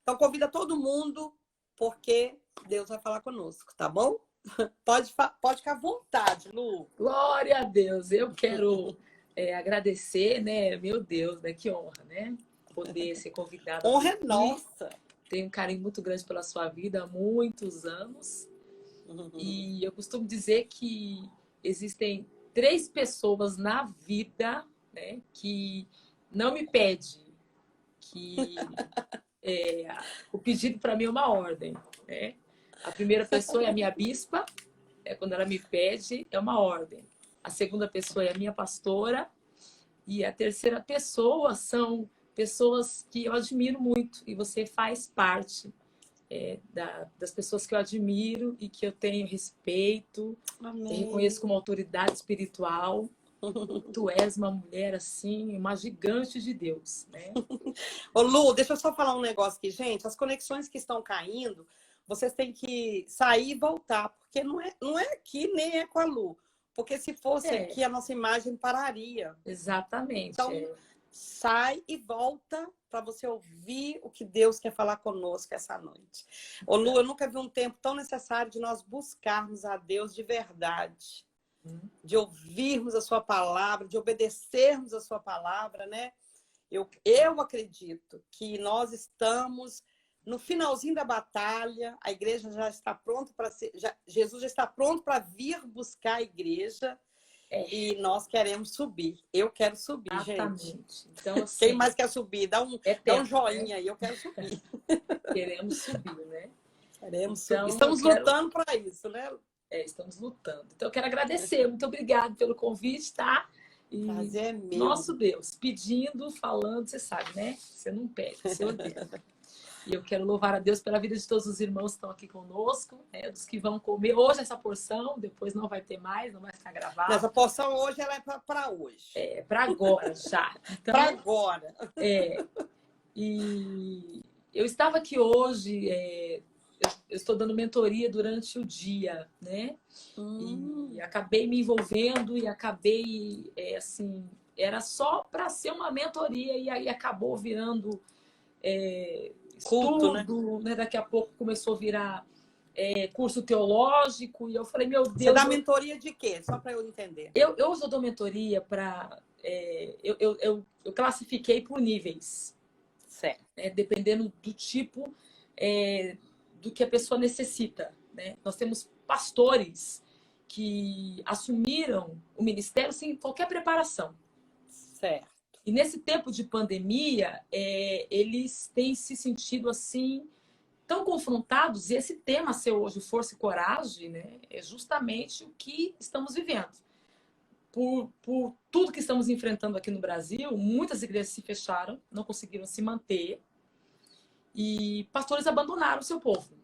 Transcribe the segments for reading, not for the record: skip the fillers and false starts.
Então, convida todo mundo, porque Deus vai falar conosco, tá bom? Pode ficar à vontade, Lu. Glória a Deus. Eu quero agradecer, né? Meu Deus, né? Que honra, né? Poder ser convidada Honra é aqui. nossa. Tenho um carinho muito grande pela sua vida há muitos anos. E eu costumo dizer que existem 3 pessoas na vida, né, que não me pedem, que o pedido para mim é uma ordem, né? A primeira pessoa é a minha bispa, quando ela me pede, é uma ordem. A segunda pessoa é a minha pastora. E a terceira pessoa são pessoas que eu admiro muito. E você faz parte das pessoas que eu admiro e que eu tenho respeito. Eu reconheço como autoridade espiritual. Tu és uma mulher assim, uma gigante de Deus, né? Ô, Lu, deixa eu só falar um negócio aqui, gente. As conexões que estão caindo, vocês têm que sair e voltar, porque não é aqui nem é com a Lu. Porque se fosse aqui, a nossa imagem pararia. Exatamente. Então, sai e volta para você ouvir o que Deus quer falar conosco essa noite. Ô, Lu, eu nunca vi um tempo tão necessário de nós buscarmos a Deus de verdade. De ouvirmos a sua palavra, de obedecermos a sua palavra, né? Eu acredito que nós estamos no finalzinho da batalha, a igreja já está pronta para ser, Jesus já está pronto para vir buscar a igreja e nós queremos subir. Eu quero subir, exatamente, gente. Então, assim, quem mais quer subir? Dá um joinha aí, eu quero subir. Queremos subir, né? Queremos subir. Estamos lutando para isso, né? Estamos lutando. Então, eu quero agradecer. Muito obrigada pelo convite, tá? E prazer é meu. Nosso Deus, pedindo, falando, você sabe, né? Você não pede, você ordena. E eu quero louvar a Deus pela vida de todos os irmãos que estão aqui conosco, né? Dos que vão comer hoje essa porção, depois não vai ter mais, não vai ficar gravado. Essa porção hoje, ela é para hoje. Para agora já. Então, para agora. E eu estava aqui hoje, eu estou dando mentoria durante o dia, né? E acabei me envolvendo e acabei, assim, era só para ser uma mentoria e aí acabou virando culto, estudo, né? Daqui a pouco começou a virar curso teológico e eu falei, meu Deus... Você dá mentoria de quê? Só para eu entender. Eu dou mentoria para... eu classifiquei por níveis. Certo. Dependendo do tipo do que a pessoa necessita, né? Nós temos pastores que assumiram o ministério sem qualquer preparação. Certo. E nesse tempo de pandemia, eles têm se sentido assim tão confrontados, e esse tema seu hoje, Força e Coragem, né, é justamente o que estamos vivendo. Por tudo que estamos enfrentando aqui no Brasil, muitas igrejas se fecharam, não conseguiram se manter, e pastores abandonaram o seu povo.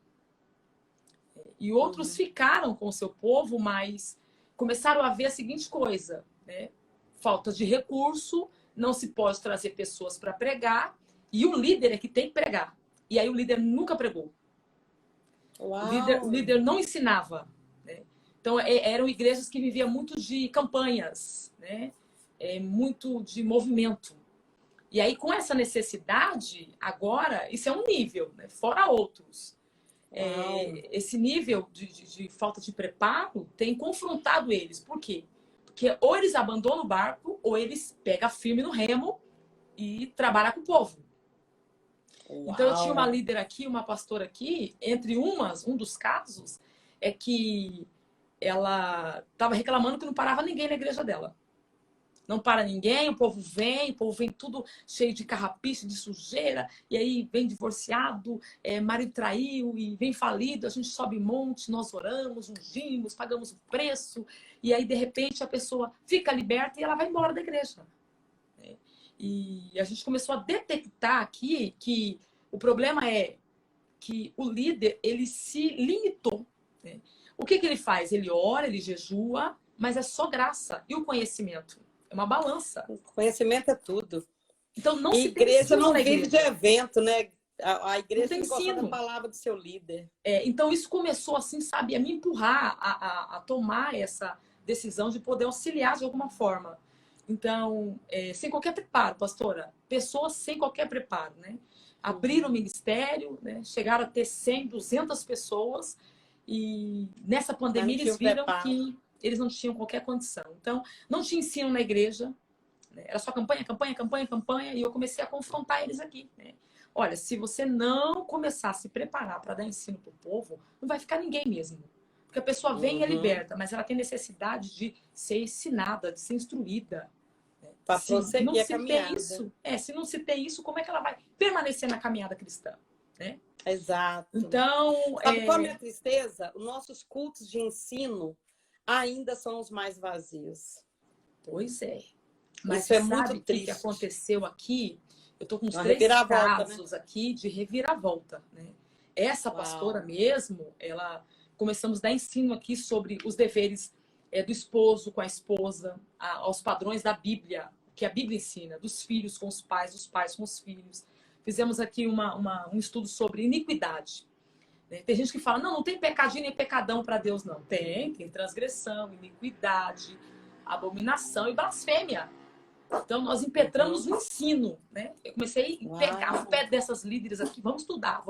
E outros ficaram com o seu povo, mas começaram a ver a seguinte coisa, né? Falta de recurso, não se pode trazer pessoas para pregar, e o líder é que tem que pregar. E aí o líder nunca pregou. O líder não ensinava, né? Então, eram igrejas que viviam muito de campanhas, né? Muito de movimento. E aí, com essa necessidade, agora, isso é um nível, né? Fora outros. Esse nível de falta de preparo tem confrontado eles. Por quê? Porque ou eles abandonam o barco, ou eles pegam firme no remo e trabalham com o povo. Então, eu tinha uma líder aqui, uma pastora aqui, entre um dos casos é que ela estava reclamando que não parava ninguém na igreja dela. Não para ninguém, o povo vem tudo cheio de carrapicho, de sujeira, e aí vem divorciado, marido traiu, e vem falido, a gente sobe monte, nós oramos, ungimos, pagamos o preço, e aí de repente a pessoa fica liberta e ela vai embora da igreja. E a gente começou a detectar aqui que o problema é que o líder, ele se limitou, né? O que ele faz? Ele ora, ele jejua, mas é só graça. E o conhecimento? É uma balança. O conhecimento é tudo. Então, não e se igreja não vive de evento, né? A igreja tem que gostar da palavra do seu líder. Então, isso começou, assim, sabe, a me empurrar a tomar essa decisão de poder auxiliar de alguma forma. Então, sem qualquer preparo, pastora. Pessoas sem qualquer preparo, né? abriram o ministério, né? Chegaram a ter 100, 200 pessoas e nessa pandemia eles viram que eles não tinham qualquer condição. Então, não tinha ensino na igreja, né? Era só campanha, campanha, campanha, campanha, e eu comecei a confrontar eles aqui, né? Olha, se você não começar a se preparar para dar ensino para o povo, não vai ficar ninguém mesmo. Porque a pessoa vem e é liberta, mas ela tem necessidade de ser ensinada, de ser instruída. Para prosseguir a caminhada. Se não se tem isso, como é que ela vai permanecer na caminhada cristã? Né? Exato. Então, sabe qual é a minha tristeza? Os nossos cultos de ensino ainda são os mais vazios. Pois é. Mas isso é muito triste. O que aconteceu aqui? Eu estou com uns 3 casos, né, aqui de reviravolta. Né? Essa pastora mesmo, começamos a dar ensino aqui sobre os deveres do esposo com a esposa, aos padrões da Bíblia, que a Bíblia ensina, dos filhos com os pais, dos pais com os filhos. Fizemos aqui um estudo sobre iniquidade. Né? Tem gente que fala, não tem pecadinho nem pecadão para Deus, não. Tem transgressão, iniquidade, abominação e blasfêmia. Então, nós impetramos o ensino. Né? Eu comecei a pegar o pé dessas líderes aqui, vamos estudar,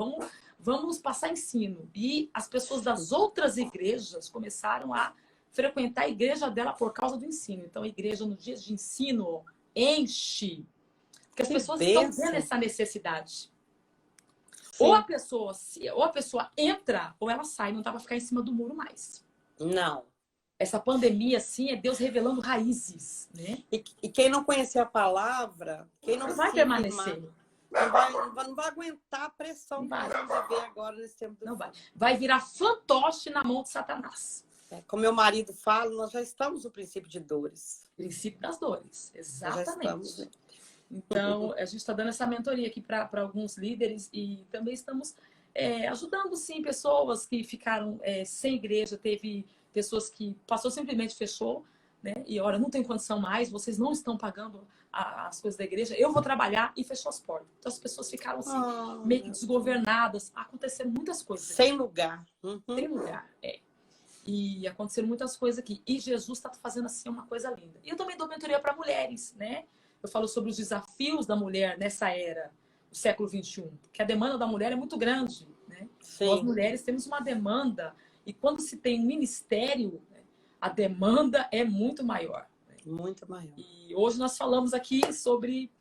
vamos passar ensino. E as pessoas das outras igrejas começaram a frequentar a igreja dela por causa do ensino. Então, a igreja, nos dias de ensino, enche. Porque as pessoas estão vendo essa necessidade. Ou a pessoa entra, ou ela sai. Não dá para ficar em cima do muro mais. Não. Essa pandemia, assim, é Deus revelando raízes. Né? E quem não conhecer a palavra, quem não vai permanecer. Não vai aguentar a pressão que nós vamos viver agora nesse tempo do fim. Vai virar fantoche na mão de Satanás. Como meu marido fala, nós já estamos no princípio de dores. Princípio das dores, exatamente. Estamos, né? Então, a gente está dando essa mentoria aqui para alguns líderes e também estamos ajudando, sim, pessoas que ficaram sem igreja. Teve pessoas que simplesmente fechou, né? E, olha, não tem condição mais, vocês não estão pagando as coisas da igreja, eu vou trabalhar, e fechou as portas. Então, as pessoas ficaram assim, meio que desgovernadas. Aconteceram muitas coisas. Sem lugar. Sem lugar, E aconteceram muitas coisas aqui. E Jesus está fazendo assim uma coisa linda. E eu também dou mentoria para mulheres, né? Eu falo sobre os desafios da mulher nessa era, do século XXI. Porque a demanda da mulher é muito grande, né? Nós mulheres temos uma demanda. E quando se tem um ministério, né, a demanda é muito maior. Né? Muito maior. E hoje nós falamos aqui sobre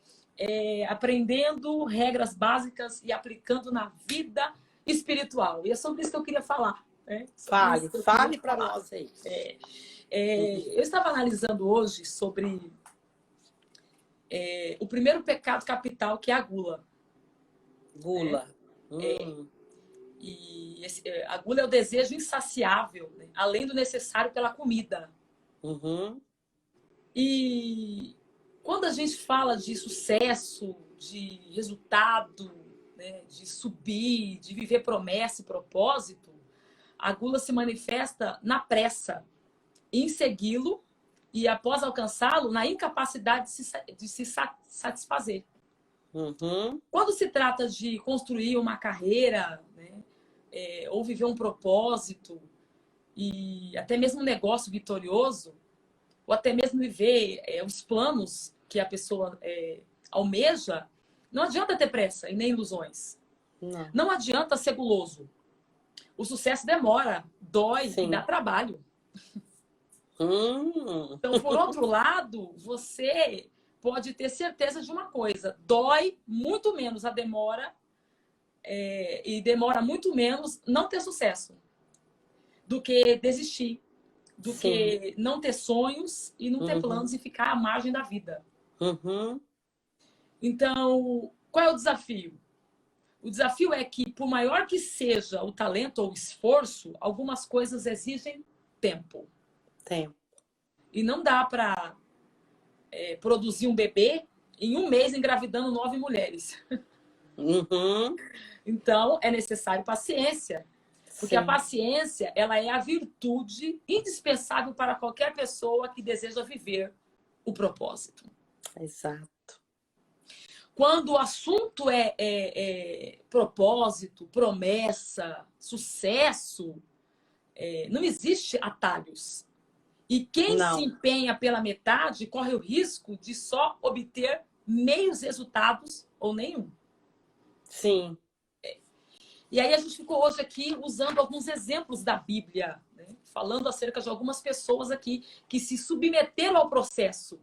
aprendendo regras básicas e aplicando na vida espiritual. E é sobre isso que eu queria falar. Fale para nós aí. Eu estava analisando hoje sobre o primeiro pecado capital, que é a gula. Gula. E a gula é o desejo insaciável, né? Além do necessário pela comida. E quando a gente fala de sucesso, de resultado, né? De subir, de viver promessa e propósito, a gula se manifesta na pressa em segui-lo e, após alcançá-lo, na incapacidade de se satisfazer. Quando se trata de construir uma carreira, né, ou viver um propósito, e até mesmo um negócio vitorioso, ou até mesmo viver os planos que a pessoa almeja, não adianta ter pressa e nem ilusões. Não adianta ser guloso. O sucesso demora, dói e dá trabalho. Então, por outro lado, você pode ter certeza de uma coisa. Dói muito menos a demora e demora muito menos não ter sucesso do que desistir, do que não ter sonhos e não ter planos e ficar à margem da vida. Então, qual é o desafio? O desafio é que, por maior que seja o talento ou o esforço, algumas coisas exigem tempo. E não dá para produzir um bebê em um mês engravidando 9 mulheres. Então, é necessário paciência. Porque a paciência, ela é a virtude indispensável para qualquer pessoa que deseja viver o propósito. Exato. Quando o assunto é propósito, promessa, sucesso, não existe atalhos. E quem se empenha pela metade corre o risco de só obter meios resultados ou nenhum. Sim. E aí a gente ficou hoje aqui usando alguns exemplos da Bíblia, né? Falando acerca de algumas pessoas aqui que se submeteram ao processo,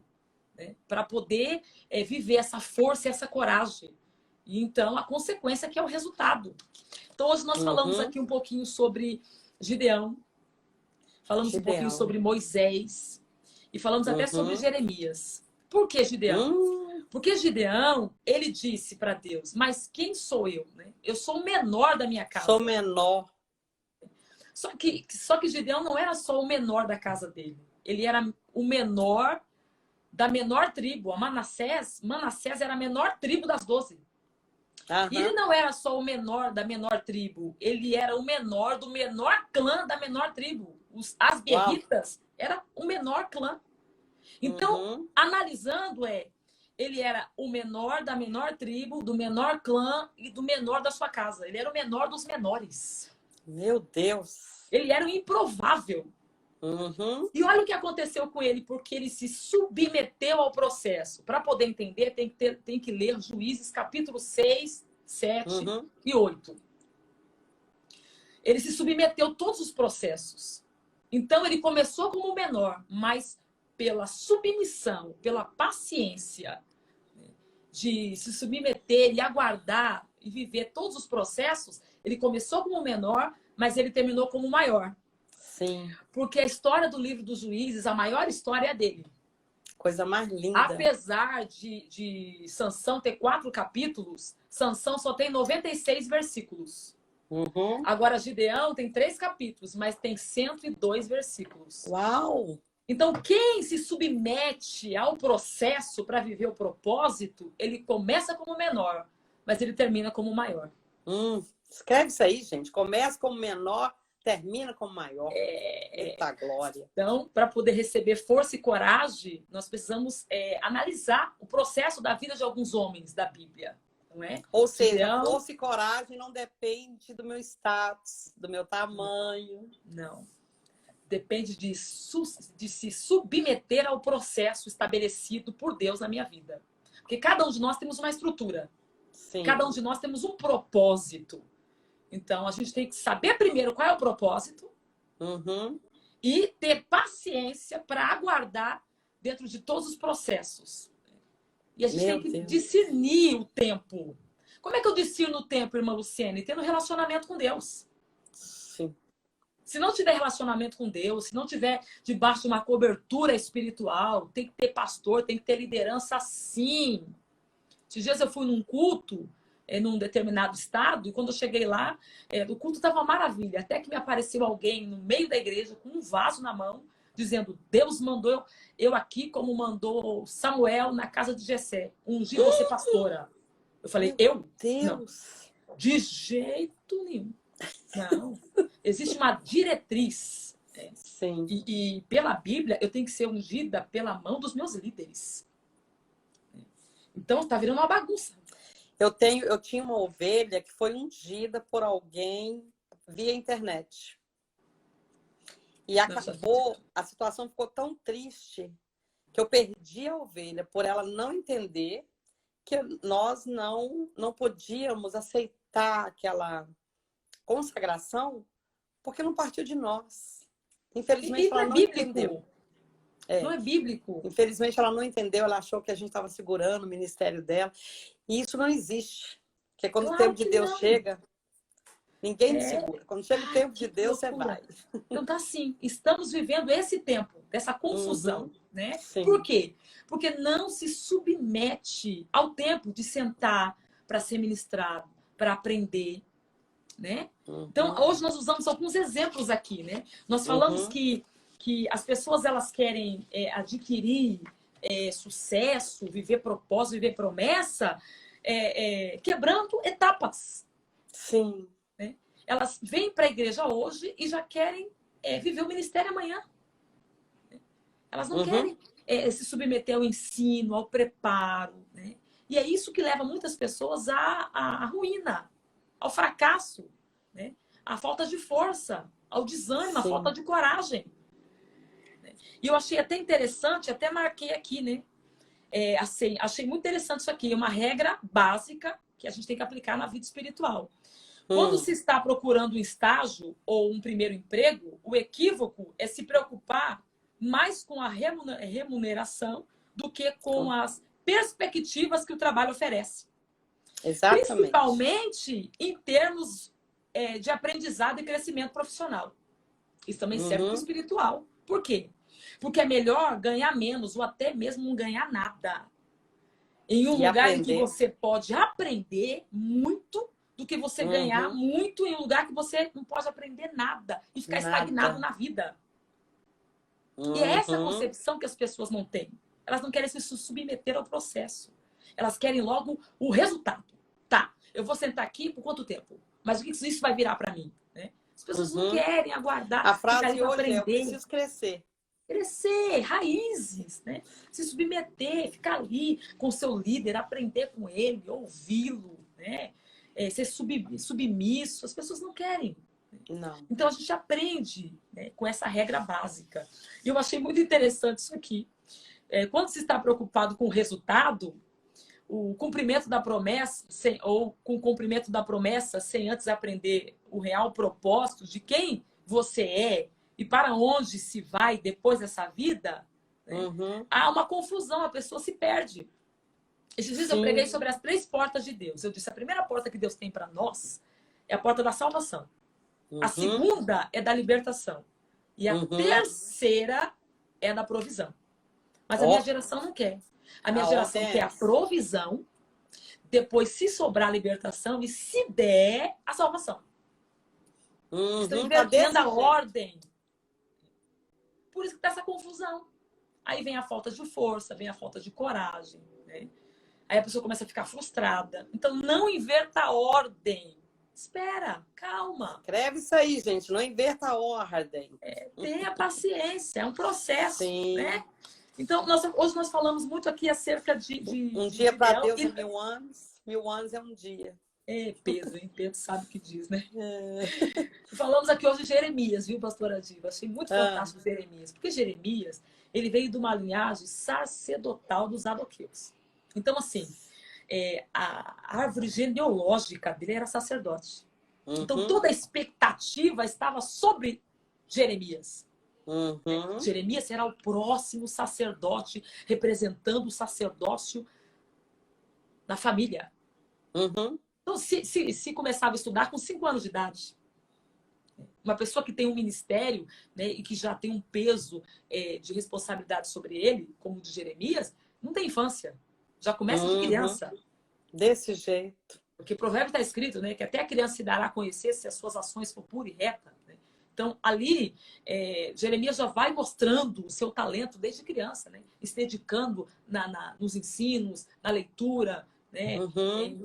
né? Para poder viver essa força e essa coragem. E então a consequência que é o resultado. Então hoje nós falamos aqui um pouquinho sobre Gideão, falamos um pouquinho Gideão. sobre Moisés e falamos até sobre Jeremias. Por que Gideão? Porque Gideão, ele disse para Deus, mas quem sou eu? Né? Eu sou o menor da minha casa. Sou menor. Só que Gideão não era só o menor da casa dele. Ele era o menor da menor tribo. A Manassés era a menor tribo das 12. E ele não era só o menor da menor tribo. Ele era o menor do menor clã da menor tribo. As guerritas era o menor clã. Então, analisando, ele era o menor da menor tribo, do menor clã e do menor da sua casa. Ele era o menor dos menores. Meu Deus! Ele era o improvável. E olha o que aconteceu com ele, porque ele se submeteu ao processo. Para poder entender, tem que ler Juízes capítulo 6, 7 e 8. Ele se submeteu a todos os processos. Então, ele começou como o menor, mas pela submissão, pela paciência de se submeter e aguardar e viver todos os processos, ele começou como o menor, mas ele terminou como o maior. Sim. Porque a história do livro dos Juízes, a maior história é dele. Coisa mais linda. Apesar de Sansão ter 4 capítulos, Sansão só tem 96 versículos. Agora, Gideão tem 3 capítulos, mas tem 102 versículos. Uau! Então, quem se submete ao processo para viver o propósito, ele começa como menor, mas ele termina como maior. Escreve isso aí, gente. Começa como menor, termina como maior. Eita glória. Então, para poder receber força e coragem, nós precisamos analisar o processo da vida de alguns homens da Bíblia. Não é? Ou seja, força e coragem não depende do meu status, do meu tamanho. Não. Depende de se submeter ao processo estabelecido por Deus na minha vida. Porque cada um de nós temos uma estrutura. Sim. Cada um de nós temos um propósito. Então, a gente tem que saber primeiro qual é o propósito e ter paciência para aguardar dentro de todos os processos. E a gente tem que discernir o tempo. Como é que eu discerno o tempo, irmã Luciene? Tendo relacionamento com Deus. Sim. Se não tiver relacionamento com Deus, se não tiver debaixo de uma cobertura espiritual, tem que ter pastor, tem que ter liderança, sim. Esses dias eu fui num culto, num determinado estado, e quando eu cheguei lá, o culto estava uma maravilha. Até que me apareceu alguém no meio da igreja com um vaso na mão, dizendo, Deus mandou eu aqui como mandou Samuel na casa de Jessé, ungir você pastora. Eu falei, Deus. Não, de jeito nenhum. Não. Existe uma diretriz. Sim. E pela Bíblia, eu tenho que ser ungida pela mão dos meus líderes. Então, está virando uma bagunça. Eu tinha uma ovelha que foi ungida por alguém via internet. E acabou, a situação ficou tão triste que eu perdi a ovelha por ela não entender que nós não podíamos aceitar aquela consagração porque não partiu de nós. Infelizmente, ela não entendeu. Não é bíblico. Infelizmente, ela não entendeu, ela achou que a gente estava segurando o ministério dela. E isso não existe. Porque quando o tempo de Deus chega, ninguém me segura. Quando chega o tempo de Deus, você vai. Então tá assim, estamos vivendo esse tempo, dessa confusão, né? Sim. Por quê? Porque não se submete ao tempo de sentar para ser ministrado, para aprender, né? Então, hoje nós usamos alguns exemplos aqui, né? Nós falamos que as pessoas elas querem adquirir sucesso, viver propósito, viver promessa, quebrando etapas. Sim. Né? Elas vêm para a igreja hoje e já querem viver o ministério amanhã. Elas não querem se submeter ao ensino, ao preparo. Né? E é isso que leva muitas pessoas à ruína, ao fracasso, né? À falta de força, ao desânimo, à falta de coragem. E eu achei até interessante, até marquei aqui, né? Achei muito interessante isso aqui, uma regra básica que a gente tem que aplicar na vida espiritual. Quando se está procurando um estágio ou um primeiro emprego, o equívoco é se preocupar mais com a remuneração do que com as perspectivas que o trabalho oferece. Exatamente. Principalmente em termos de aprendizado e crescimento profissional. Isso também serve para o espiritual. Por quê? Porque é melhor ganhar menos ou até mesmo não ganhar nada. Em um lugar em que você pode aprender muito do que você ganhar muito em um lugar que você não pode aprender nada e ficar estagnado na vida. E é essa concepção que as pessoas não têm. Elas não querem se submeter ao processo. Elas querem logo o resultado. Tá, eu vou sentar aqui por quanto tempo? Mas o que isso vai virar para mim? Né? As pessoas não querem aguardar. A frase hoje aprender. é: eu preciso crescer. Crescer, raízes, né? Se submeter, ficar ali com o seu líder, aprender com ele, ouvi-lo, né? Ser submisso. As pessoas não querem. Não. Então a gente aprende, né, com essa regra básica. E eu achei muito interessante isso aqui. Quando se está preocupado com o resultado, o cumprimento da promessa, ou com o cumprimento da promessa, sem antes aprender o real propósito de quem você é e para onde se vai depois dessa vida, né, há uma confusão, a pessoa se perde. Esses dias eu preguei sobre as 3 portas de Deus. Eu disse: a primeira porta que Deus tem para nós é a porta da salvação. A segunda é da libertação. E a terceira é da provisão. Mas a minha geração não quer. A minha geração quer a provisão, depois, se sobrar a libertação, e se der, a salvação. Estão invertendo a ordem. Por isso que está essa confusão. Aí vem a falta de força, vem a falta de coragem, né? Aí a pessoa começa a ficar frustrada. Então, não inverta a ordem. Espera, calma. Escreve isso aí, gente. Não inverta a ordem. Tenha paciência. É um processo, né? Então, hoje nós falamos muito aqui acerca de um dia para Deus é 1000 anos. 1000 anos é um dia. Pedro, hein? Pedro sabe o que diz, né? Falamos aqui hoje de Jeremias, viu, pastora Diva? Achei muito fantástico Jeremias. Porque Jeremias, ele veio de uma linhagem sacerdotal dos Zadoqueus. Então, assim, a árvore genealógica dele era sacerdote. Então, toda a expectativa estava sobre Jeremias. Jeremias será o próximo sacerdote, representando o sacerdócio na família. Então, se começava a estudar com 5 anos de idade, uma pessoa que tem um ministério, né, e que já tem um peso de responsabilidade sobre ele, como o de Jeremias, não tem infância. Já começa de criança. Desse jeito. Porque o provérbio está escrito, né, que até a criança se dará a conhecer se as suas ações for pura e reta. Né? Então, ali, Jeremias já vai mostrando o seu talento desde criança, né? E se dedicando nos ensinos, na leitura, né?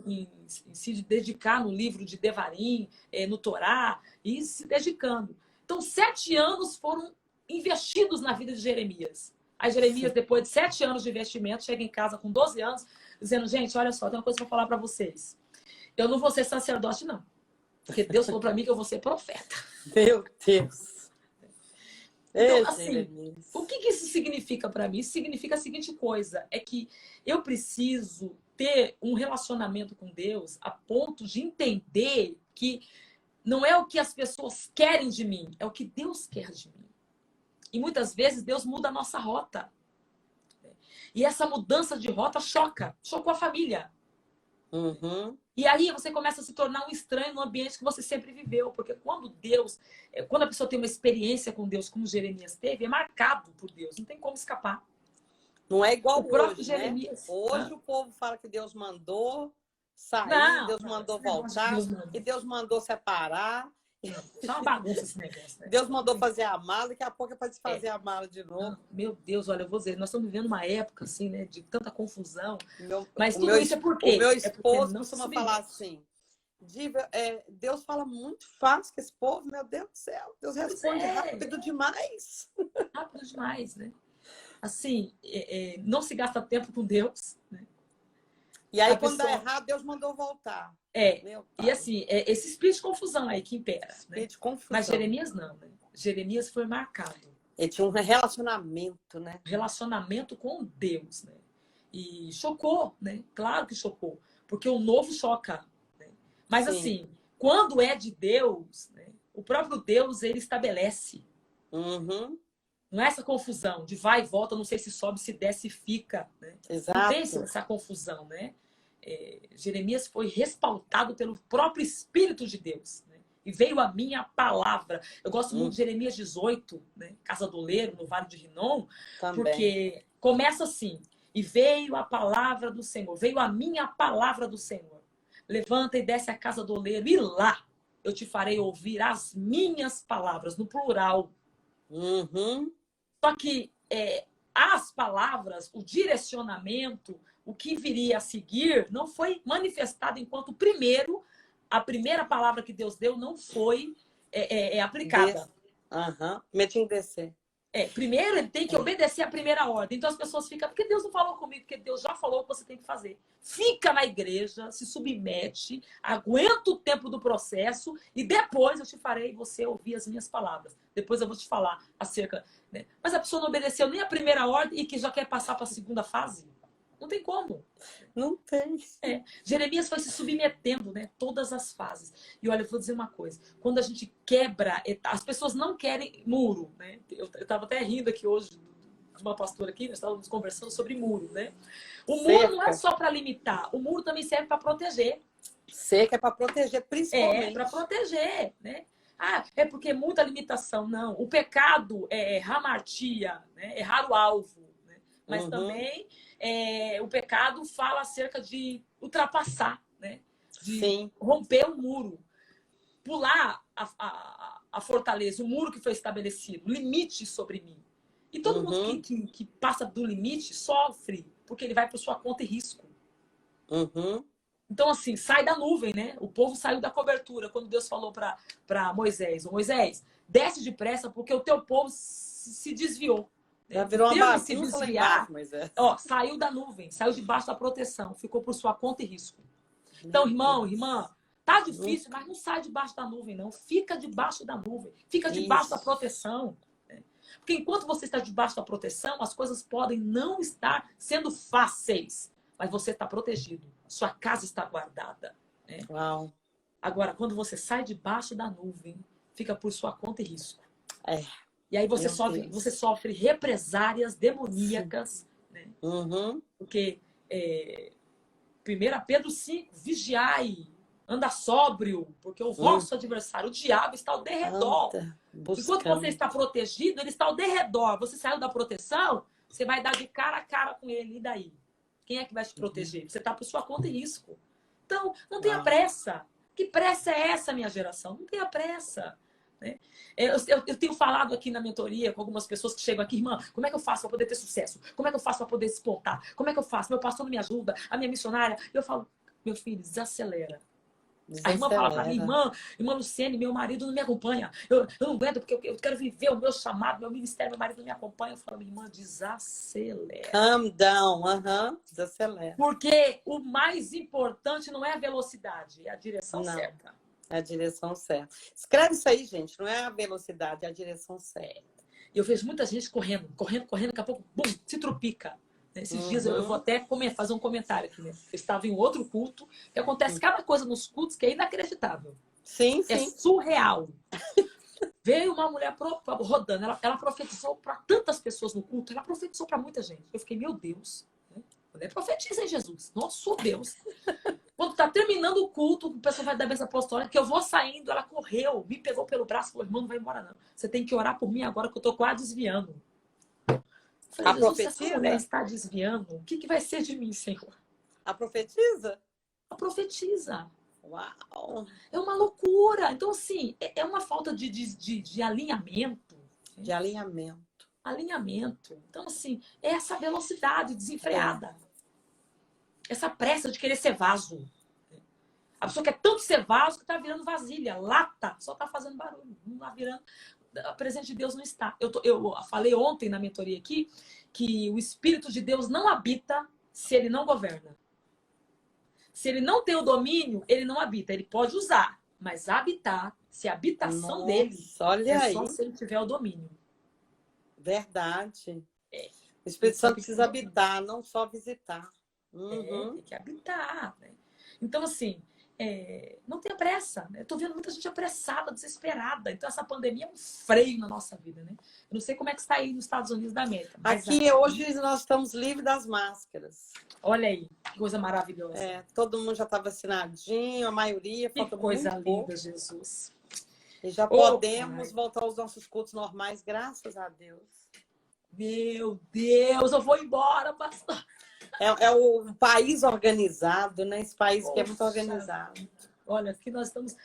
Em se dedicar no livro de Devarim, no Torá, e se dedicando. Então, 7 anos foram investidos na vida de Jeremias. Aí Jeremias, depois de 7 anos de investimento, chega em casa com 12 anos, dizendo: gente, olha só, tem uma coisa para falar para vocês. Eu não vou ser sacerdote, não. Porque Deus falou para mim que eu vou ser profeta. Meu Deus. Então, assim, o que isso significa para mim? Isso significa a seguinte coisa: é que eu preciso ter um relacionamento com Deus a ponto de entender que não é o que as pessoas querem de mim, é o que Deus quer de mim. E muitas vezes Deus muda a nossa rota. E essa mudança de rota chocou a família. E aí você começa a se tornar um estranho no ambiente que você sempre viveu. Porque quando a pessoa tem uma experiência com Deus, como Jeremias teve, é marcado por Deus. Não tem como escapar. Não é igual o próprio hoje, Jeremias. Né? Hoje o povo fala que Deus mandou sair, Deus mandou voltar, e Deus mandou separar. Isso é uma bagunça esse negócio, né? Deus mandou fazer a mala, daqui a pouco é para desfazer a mala de novo. Meu Deus, olha, eu vou dizer, nós estamos vivendo uma época assim, né, de tanta confusão. Mas tudo isso é por quê? O meu esposo costuma falar assim: Diva, Deus fala muito fácil com esse povo, meu Deus do céu. Deus responde rápido demais. Rápido demais, né? Assim, não se gasta tempo com Deus, né? E aí, quando dá errado, Deus mandou voltar. E assim, esse espírito de confusão aí que impera. Espírito de confusão. Mas Jeremias não, né? Jeremias foi marcado. Ele tinha um relacionamento, né? Relacionamento com Deus, né? E chocou, né? Claro que chocou. porque o novo choca. Né? Mas Sim. assim, quando é de Deus, né, o próprio Deus, ele estabelece. Uhum. Não é essa confusão de vai e volta, não sei se sobe, se desce e fica. Né? Não tem Exato. essa confusão, né? Jeremias foi respaldado pelo próprio Espírito de Deus. Né? E veio a minha palavra. Eu gosto muito de Jeremias 18, né? Casa do Oleiro, no Vale de Rinom, Também. porque começa assim, e veio a palavra do Senhor, veio a minha palavra do Senhor. Levanta e desce a casa do oleiro, e lá eu te farei ouvir as minhas palavras, no plural. Uhum. Só que as palavras, o direcionamento, o que viria a seguir, não foi manifestado enquanto a primeira palavra que Deus deu não foi aplicada. Uhum. Metinho descer. Primeiro ele tem que obedecer a primeira ordem. Então as pessoas ficam, porque Deus não falou comigo, porque Deus já falou o que você tem que fazer. Fica na igreja, se submete, aguenta o tempo do processo e depois eu te farei você ouvir as minhas palavras. Depois eu vou te falar acerca. Né? Mas a pessoa não obedeceu nem a primeira ordem e que já quer passar para a segunda fase. Não tem como. Não tem. Jeremias foi se submetendo, né? Todas as fases. E olha, eu vou dizer uma coisa. Quando a gente quebra... As pessoas não querem muro, né? Eu estava até rindo aqui hoje de uma pastora aqui, nós estávamos conversando sobre muro, né? O muro não é só para limitar. O muro também serve para proteger. Cerca é para proteger, principalmente. É para proteger, né? Ah, é porque é muita limitação. Não. O pecado é hamartia, né? Errar o alvo. Né? Mas também... o pecado fala acerca de ultrapassar, né? De romper o muro, pular a fortaleza, o muro que foi estabelecido, limite sobre mim. E todo mundo que passa do limite sofre, porque ele vai por sua conta e risco. Então, assim, sai da nuvem, né? O povo saiu da cobertura. Quando Deus falou para Moisés, Moisés, desce depressa porque o teu povo se desviou. Já virou uma bagunça se desviar, lá embaixo, Moisés. Saiu da nuvem, saiu debaixo da proteção, ficou por sua conta e risco. Então, irmão, irmã, tá difícil, mas não sai debaixo da nuvem, não. Fica debaixo da nuvem, fica debaixo da proteção. Né? Porque enquanto você está debaixo da proteção, as coisas podem não estar sendo fáceis, mas você está protegido, sua casa está guardada. Né? Uau. Agora, quando você sai debaixo da nuvem, fica por sua conta e risco. E aí você sofre represárias demoníacas. Né? Porque 1 Pedro 5, vigiai, anda sóbrio, porque o vosso adversário, o diabo, está ao derredor. Enquanto você está protegido, ele está ao derredor. Você saiu da proteção, você vai dar de cara a cara com ele. E daí? Quem é que vai te proteger? Você está por sua conta e risco. Então, não tenha pressa. Que pressa é essa, minha geração? Não tenha pressa. Né? Eu tenho falado aqui na mentoria com algumas pessoas que chegam aqui, irmã, como é que eu faço para poder ter sucesso? Como é que eu faço para poder despontar? Como é que eu faço? Meu pastor não me ajuda, a minha missionária. Eu falo, meu filho, desacelera. A irmã fala para mim, irmã Luciene, meu marido não me acompanha. Eu não aguento porque eu quero viver o meu chamado, meu ministério, meu marido não me acompanha. Eu falo, minha irmã, desacelera. Calm down, desacelera. Porque o mais importante não é a velocidade, é a direção certa. É a direção certa. Escreve isso aí, gente. Não é a velocidade, é a direção certa. Eu vejo muita gente correndo, daqui a pouco, bum, se trupica. Esses dias eu vou até fazer um comentário aqui, né? Eu estava em outro culto, que acontece cada coisa nos cultos que é inacreditável. Sim. É surreal. Veio uma mulher rodando, ela profetizou para tantas pessoas no culto, ela profetizou para muita gente. Eu fiquei, meu Deus, né? Mulher profetiza em Jesus, nosso Deus. Quando tá terminando o culto, o pessoal vai dar a benção apostólica, que eu vou saindo, ela correu, me pegou pelo braço e falou, irmão, não vai embora não. Você tem que orar por mim agora que eu tô quase desviando. Eu falei, Jesus, se essa mulher está desviando, o que vai ser de mim, Senhor? A profetiza? A profetiza. Uau! É uma loucura. Então, assim, é uma falta de alinhamento. De alinhamento. Alinhamento. Então, assim, é essa velocidade desenfreada. Essa pressa de querer ser vaso. A pessoa quer tanto ser vaso que está virando vasilha, lata, só está fazendo barulho. Não está virando... A presença de Deus não está. Eu falei ontem na mentoria aqui que o Espírito de Deus não habita se ele não governa. Se ele não tem o domínio, ele não habita. Ele pode usar, mas habitar, se a habitação dele é só se ele tiver o domínio. Verdade. O Espírito Santo precisa habitar, não só visitar. Tem que habitar. Né? Então, assim, não tenha pressa, né? Estou vendo muita gente apressada, desesperada. Então, essa pandemia é um freio na nossa vida, né? Eu não sei como é que está aí nos Estados Unidos da América. Mas Aqui, hoje, nós estamos livres das máscaras. olha aí, que coisa maravilhosa. Todo mundo já está vacinadinho, a maioria, Que falta coisa muito linda, pouco. Jesus. E já podemos voltar aos nossos cultos normais, graças a Deus. Meu Deus, eu vou embora, pastor. É o país organizado, né? Esse país que é muito Poxa. organizado. Olha, aqui nós estamos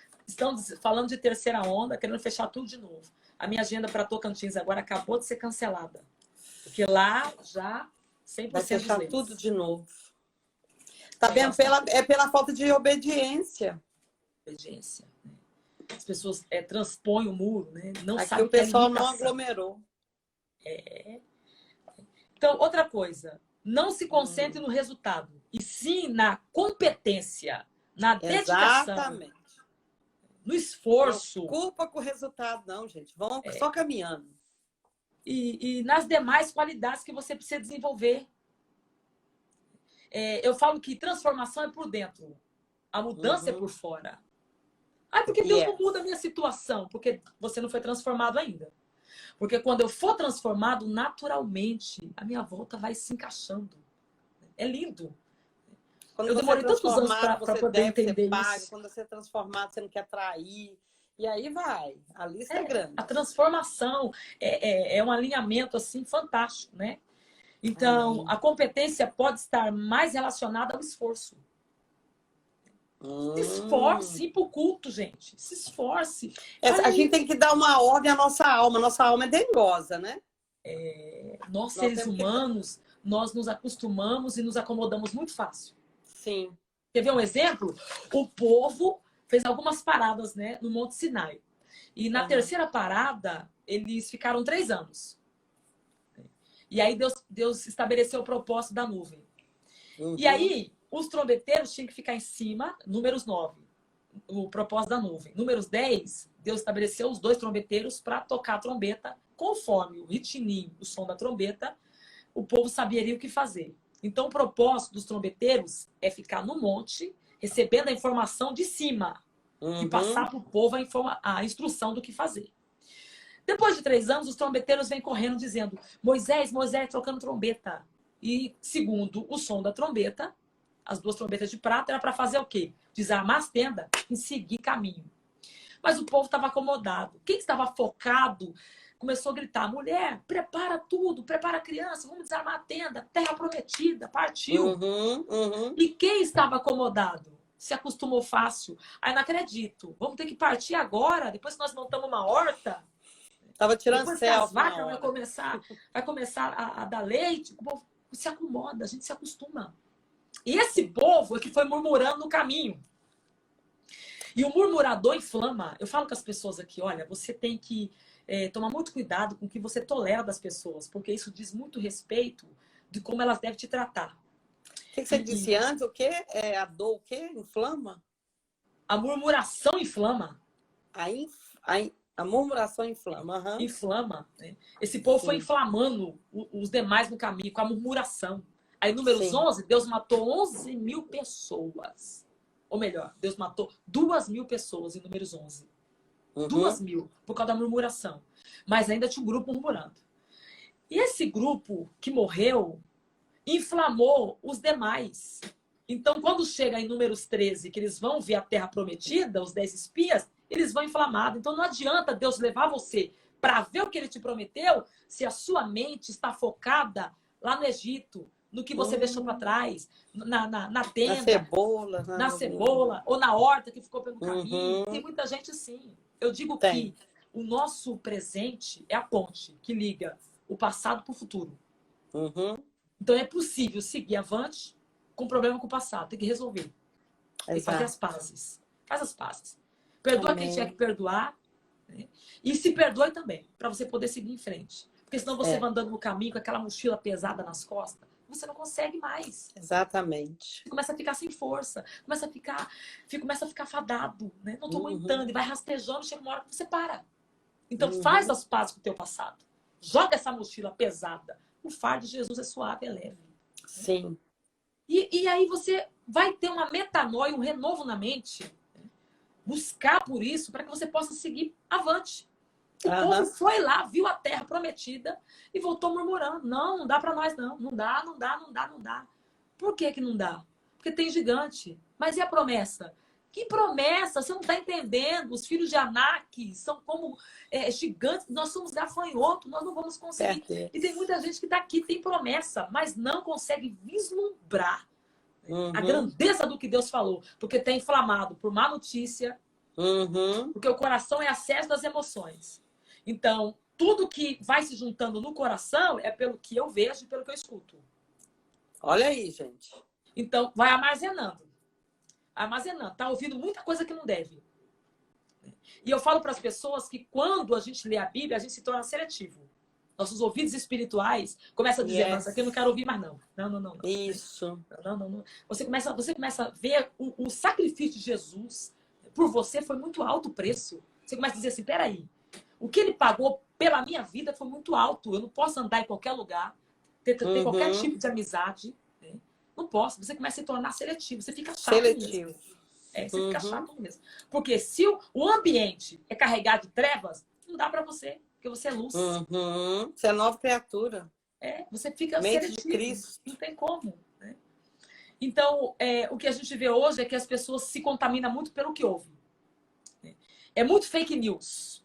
falando de terceira onda, querendo fechar tudo de novo. A minha agenda para Tocantins agora acabou de ser cancelada. Porque lá já 100% vai fechar dos tudo leitos. de novo. Tá vendo? Pela falta de obediência. Obediência. Né? As pessoas transpõem o muro, né? Não Aqui sabem o pessoal que é não limitação. aglomerou. Então, outra coisa. Não se concentre no resultado, e sim na competência, na dedicação, exatamente, no esforço. Não culpa com o resultado, não, gente. Vão só caminhando. E nas demais qualidades que você precisa desenvolver. Eu falo que transformação é por dentro, a mudança é por fora. Porque Deus não muda a minha situação, porque você não foi transformado ainda. Porque quando eu for transformado, naturalmente, a minha volta vai se encaixando. É lindo. Quando eu demorei tantos anos para poder entender isso. Quando você é transformado, você não quer trair. E aí vai. A lista é grande. A transformação é um alinhamento assim fantástico, né? Então, a competência pode estar mais relacionada ao esforço. Se esforce para o culto, gente. Se esforce. A gente tem que dar uma ordem à nossa alma. Nossa alma é dengosa, né? Nós seres humanos, nós nos acostumamos e nos acomodamos muito fácil. Sim. Quer ver um exemplo? O povo fez algumas paradas, né, no Monte Sinai. E na terceira parada, eles ficaram 3 anos. E aí Deus estabeleceu o propósito da nuvem. E aí, os trombeteiros tinham que ficar em cima, números 9, o propósito da nuvem. Números 10, Deus estabeleceu os 2 trombeteiros para tocar a trombeta, conforme o ritminho, o som da trombeta, o povo saberia o que fazer. Então, o propósito dos trombeteiros é ficar no monte, recebendo a informação de cima e passar para o povo a instrução do que fazer. Depois de 3 anos, os trombeteiros vêm correndo dizendo: Moisés, trocando trombeta. E segundo o som da trombeta, as 2 trombetas de prata, era para fazer o quê? Desarmar as tendas e seguir caminho. Mas o povo estava acomodado. Quem estava focado começou a gritar: mulher, prepara tudo, prepara a criança, vamos desarmar a tenda, terra prometida, partiu. E quem estava acomodado? Se acostumou fácil. Aí não acredito, vamos ter que partir agora, depois que nós montamos uma horta. Tava tirando depois céu. As vacas vai começar a dar leite, o povo se acomoda, a gente se acostuma. E esse povo é que foi murmurando no caminho. E o murmurador inflama. Eu falo com as pessoas aqui: olha, você tem que tomar muito cuidado com o que você tolera das pessoas, porque isso diz muito respeito de como elas devem te tratar. O que você disse antes? O quê? A dor, o quê? Inflama? A murmuração inflama. A murmuração inflama. Inflama. Né? Esse povo foi inflamando os demais no caminho com a murmuração. Aí, números 11, Deus matou 11.000 pessoas. Ou melhor, Deus matou 2.000 pessoas em números 11. 2.000, por causa da murmuração. Mas ainda tinha um grupo murmurando. E esse grupo que morreu inflamou os demais. Então, quando chega em números 13, que eles vão ver a terra prometida, os 10 espias, eles vão inflamados. Então, não adianta Deus levar você para ver o que ele te prometeu se a sua mente está focada lá no Egito, no que você deixou para trás, na tenda, na cebola, ou na horta que ficou pelo caminho. Tem muita gente assim. Eu digo que o nosso presente é a ponte que liga o passado para o futuro. Então, é possível seguir avante com problema com o passado. Tem que resolver. Tem que fazer as pazes. Faz as pazes. Perdoa quem tiver que perdoar. Né? E se perdoe também, para você poder seguir em frente. Porque senão você vai andando no caminho com aquela mochila pesada nas costas. Você não consegue mais. Exatamente. Você começa a ficar sem força. Começa a ficar fadado. Né? Não estou aguentando. E vai rastejando. Chega uma hora que você para. Então, faz as pazes com o teu passado. Joga essa mochila pesada. O fardo de Jesus é suave, é leve. Sim. E aí você vai ter uma metanoia, um renovo na mente. Buscar por isso, para que você possa seguir avante. O povo foi lá, viu a terra prometida e voltou murmurando. Não, não dá para nós não. Não dá, não dá, não dá, não dá. Por que que não dá? Porque tem gigante. Mas e a promessa? Que promessa? Você não está entendendo. Os filhos de Anak são como gigantes. Nós somos gafanhotos, nós não vamos conseguir. E tem muita gente que está aqui, tem promessa, mas não consegue vislumbrar a grandeza do que Deus falou. Porque está inflamado por má notícia, porque o coração é acesso das emoções. Então, tudo que vai se juntando no coração é pelo que eu vejo e pelo que eu escuto. Olha aí, gente. Então, vai armazenando. Armazenando. Tá ouvindo muita coisa que não deve. E eu falo para as pessoas que quando a gente lê a Bíblia, a gente se torna seletivo. Nossos ouvidos espirituais começam a dizer, mas aqui eu não quero ouvir mais não. Não. Isso. Não. Você começa a ver o sacrifício de Jesus. Por você foi muito alto o preço. Você começa a dizer assim, peraí. O que ele pagou pela minha vida foi muito alto. Eu não posso andar em qualquer lugar, ter qualquer tipo de amizade. Né? Não posso. Você começa a se tornar seletivo. Você fica chato seletivo. mesmo. Você fica chato mesmo. Porque se o ambiente é carregado de trevas, não dá para você. Porque você é luz. Você é nova criatura. Você fica mente seletivo. de Cristo. Não tem como. Né? Então, o que a gente vê hoje é que as pessoas se contaminam muito pelo que ouvem. É muito fake news.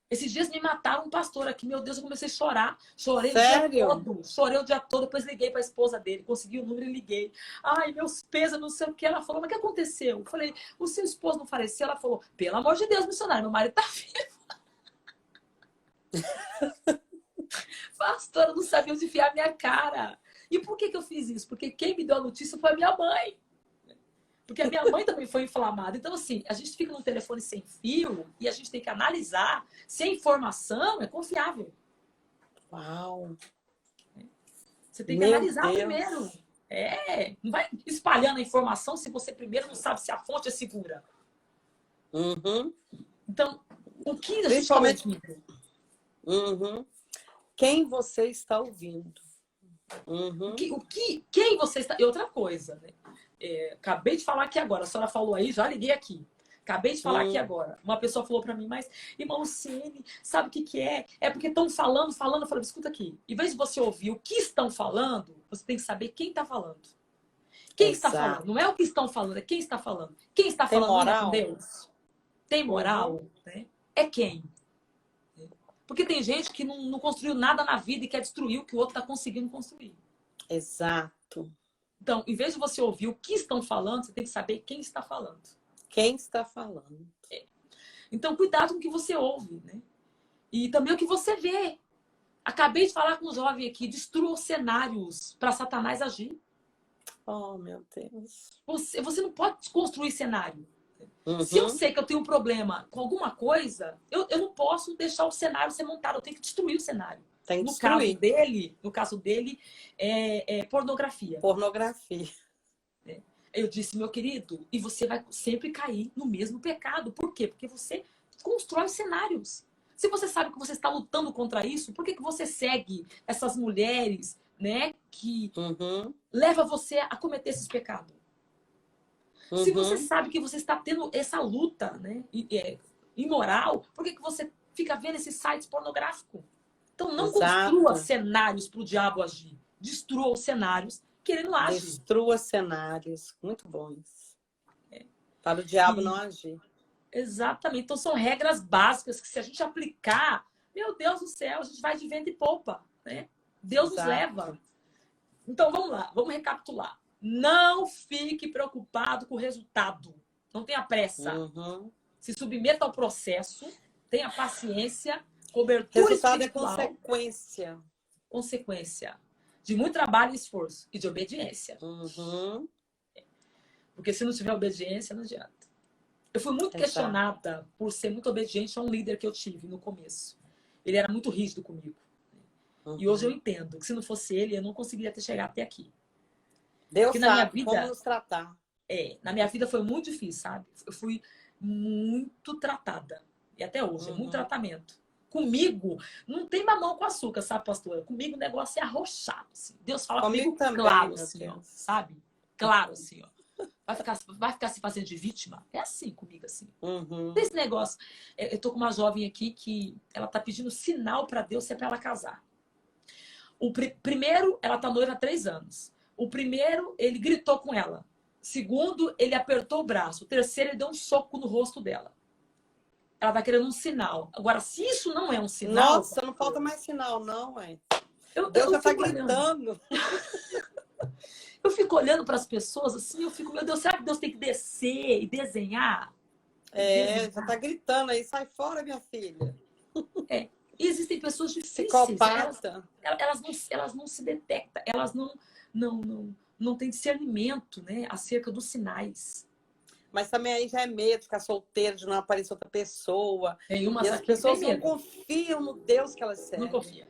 Esses dias me mataram um pastor aqui. Meu Deus, eu comecei a chorar. Chorei Sério? o dia todo. Chorei o dia todo. Depois liguei para a esposa dele. Consegui o número e liguei. Ai, meus pesos, não sei o que. Ela falou, mas o que aconteceu? Eu falei, o seu esposo não faleceu? Ela falou, pelo amor de Deus, missionário, meu marido tá vivo. Pastora, eu não sabia onde enfiar a minha cara. E por que eu fiz isso? Porque quem me deu a notícia foi a minha mãe. Porque a minha mãe também foi inflamada. Então, assim, a gente fica no telefone sem fio e a gente tem que analisar se a informação é confiável. Uau! Você tem que analisar primeiro. Não vai espalhando a informação se você primeiro não sabe se a fonte é segura. Então, o que a gente está ouvindo? Quem você está ouvindo? Quem você está... E outra coisa, né? Acabei de falar aqui agora, a senhora falou aí, já liguei aqui. Acabei de falar aqui agora. Uma pessoa falou para mim, mas, irmã Luciene, sabe o que é? É porque estão falando. Eu falei, escuta aqui. Em vez de você ouvir o que estão falando, você tem que saber quem está falando. Quem está falando? Não é o que estão falando, é quem está falando. Quem está falando não é com Deus? Tem moral? Né? É quem? Porque tem gente que não construiu nada na vida e quer destruir o que o outro está conseguindo construir. Exato. Então, em vez de você ouvir o que estão falando, você tem que saber quem está falando. Quem está falando. Então, cuidado com o que você ouve, né? E também o que você vê. Acabei de falar com um jovem aqui, destrua os cenários para Satanás agir. Oh, meu Deus. Você não pode construir cenário. Se eu sei que eu tenho um problema com alguma coisa, eu não posso deixar o cenário ser montado. Eu tenho que destruir o cenário. Tem que destruir. No caso dele, é pornografia. Pornografia. Eu disse, meu querido, e você vai sempre cair no mesmo pecado. Por quê? Porque você constrói cenários. Se você sabe que você está lutando contra isso, por que você segue essas mulheres, né, que leva você a cometer esses pecados? Se você sabe que você está tendo essa luta, né, imoral, por que você fica vendo esses sites pornográficos? Então não construa cenários para o diabo agir. Destrua os cenários que ele não age. Destrua cenários. Muito bons. Para o diabo não agir. Exatamente. Então são regras básicas que se a gente aplicar, meu Deus do céu, a gente vai de vento e popa. Né? Deus nos leva. Então vamos lá, vamos recapitular. Não fique preocupado com o resultado. Não tenha pressa. Se submeta ao processo, tenha paciência, cobertura resultado espiritual. É consequência. Consequência de muito trabalho e esforço e de obediência. Porque se não tiver obediência, não adianta. Eu fui muito questionada por ser muito obediente a um líder que eu tive no começo. Ele era muito rígido comigo. E hoje eu entendo que se não fosse ele, eu não conseguiria ter chegado até aqui. Deus sabe como nos tratar. Na minha vida foi muito difícil, sabe? Eu fui muito tratada. E até hoje, é muito tratamento. Comigo, não tem mamão com açúcar, sabe, pastora? Comigo o negócio é arrochado. Assim. Deus fala comigo também, claro, assim, ó, sabe? claro, assim, ó. Vai ficar se fazendo de vítima? É assim comigo, assim. Uhum. Esse negócio. Eu tô com uma jovem aqui que ela tá pedindo sinal para Deus se é para ela casar. Primeiro, ela tá noiva há 3 anos. O primeiro, ele gritou com ela. Segundo, ele apertou o braço. O terceiro, ele deu um soco no rosto dela. Ela tá querendo um sinal. Agora, se isso não é um sinal... Nossa, não falta mais sinal, não, ué. Eu Deus já tá fico olhando. gritando. Eu fico olhando para as pessoas assim, eu fico, meu Deus, será que Deus tem que descer e desenhar? Já tá gritando aí, sai fora, minha filha. E existem pessoas difíceis. Psicopata. Elas não se detectam, elas não têm discernimento, né, acerca dos sinais. Mas também aí já é medo de ficar solteiro, de não aparecer outra pessoa. Tem umas E as aqui pessoas que tem não medo. confiam no Deus que elas servem. Não confia.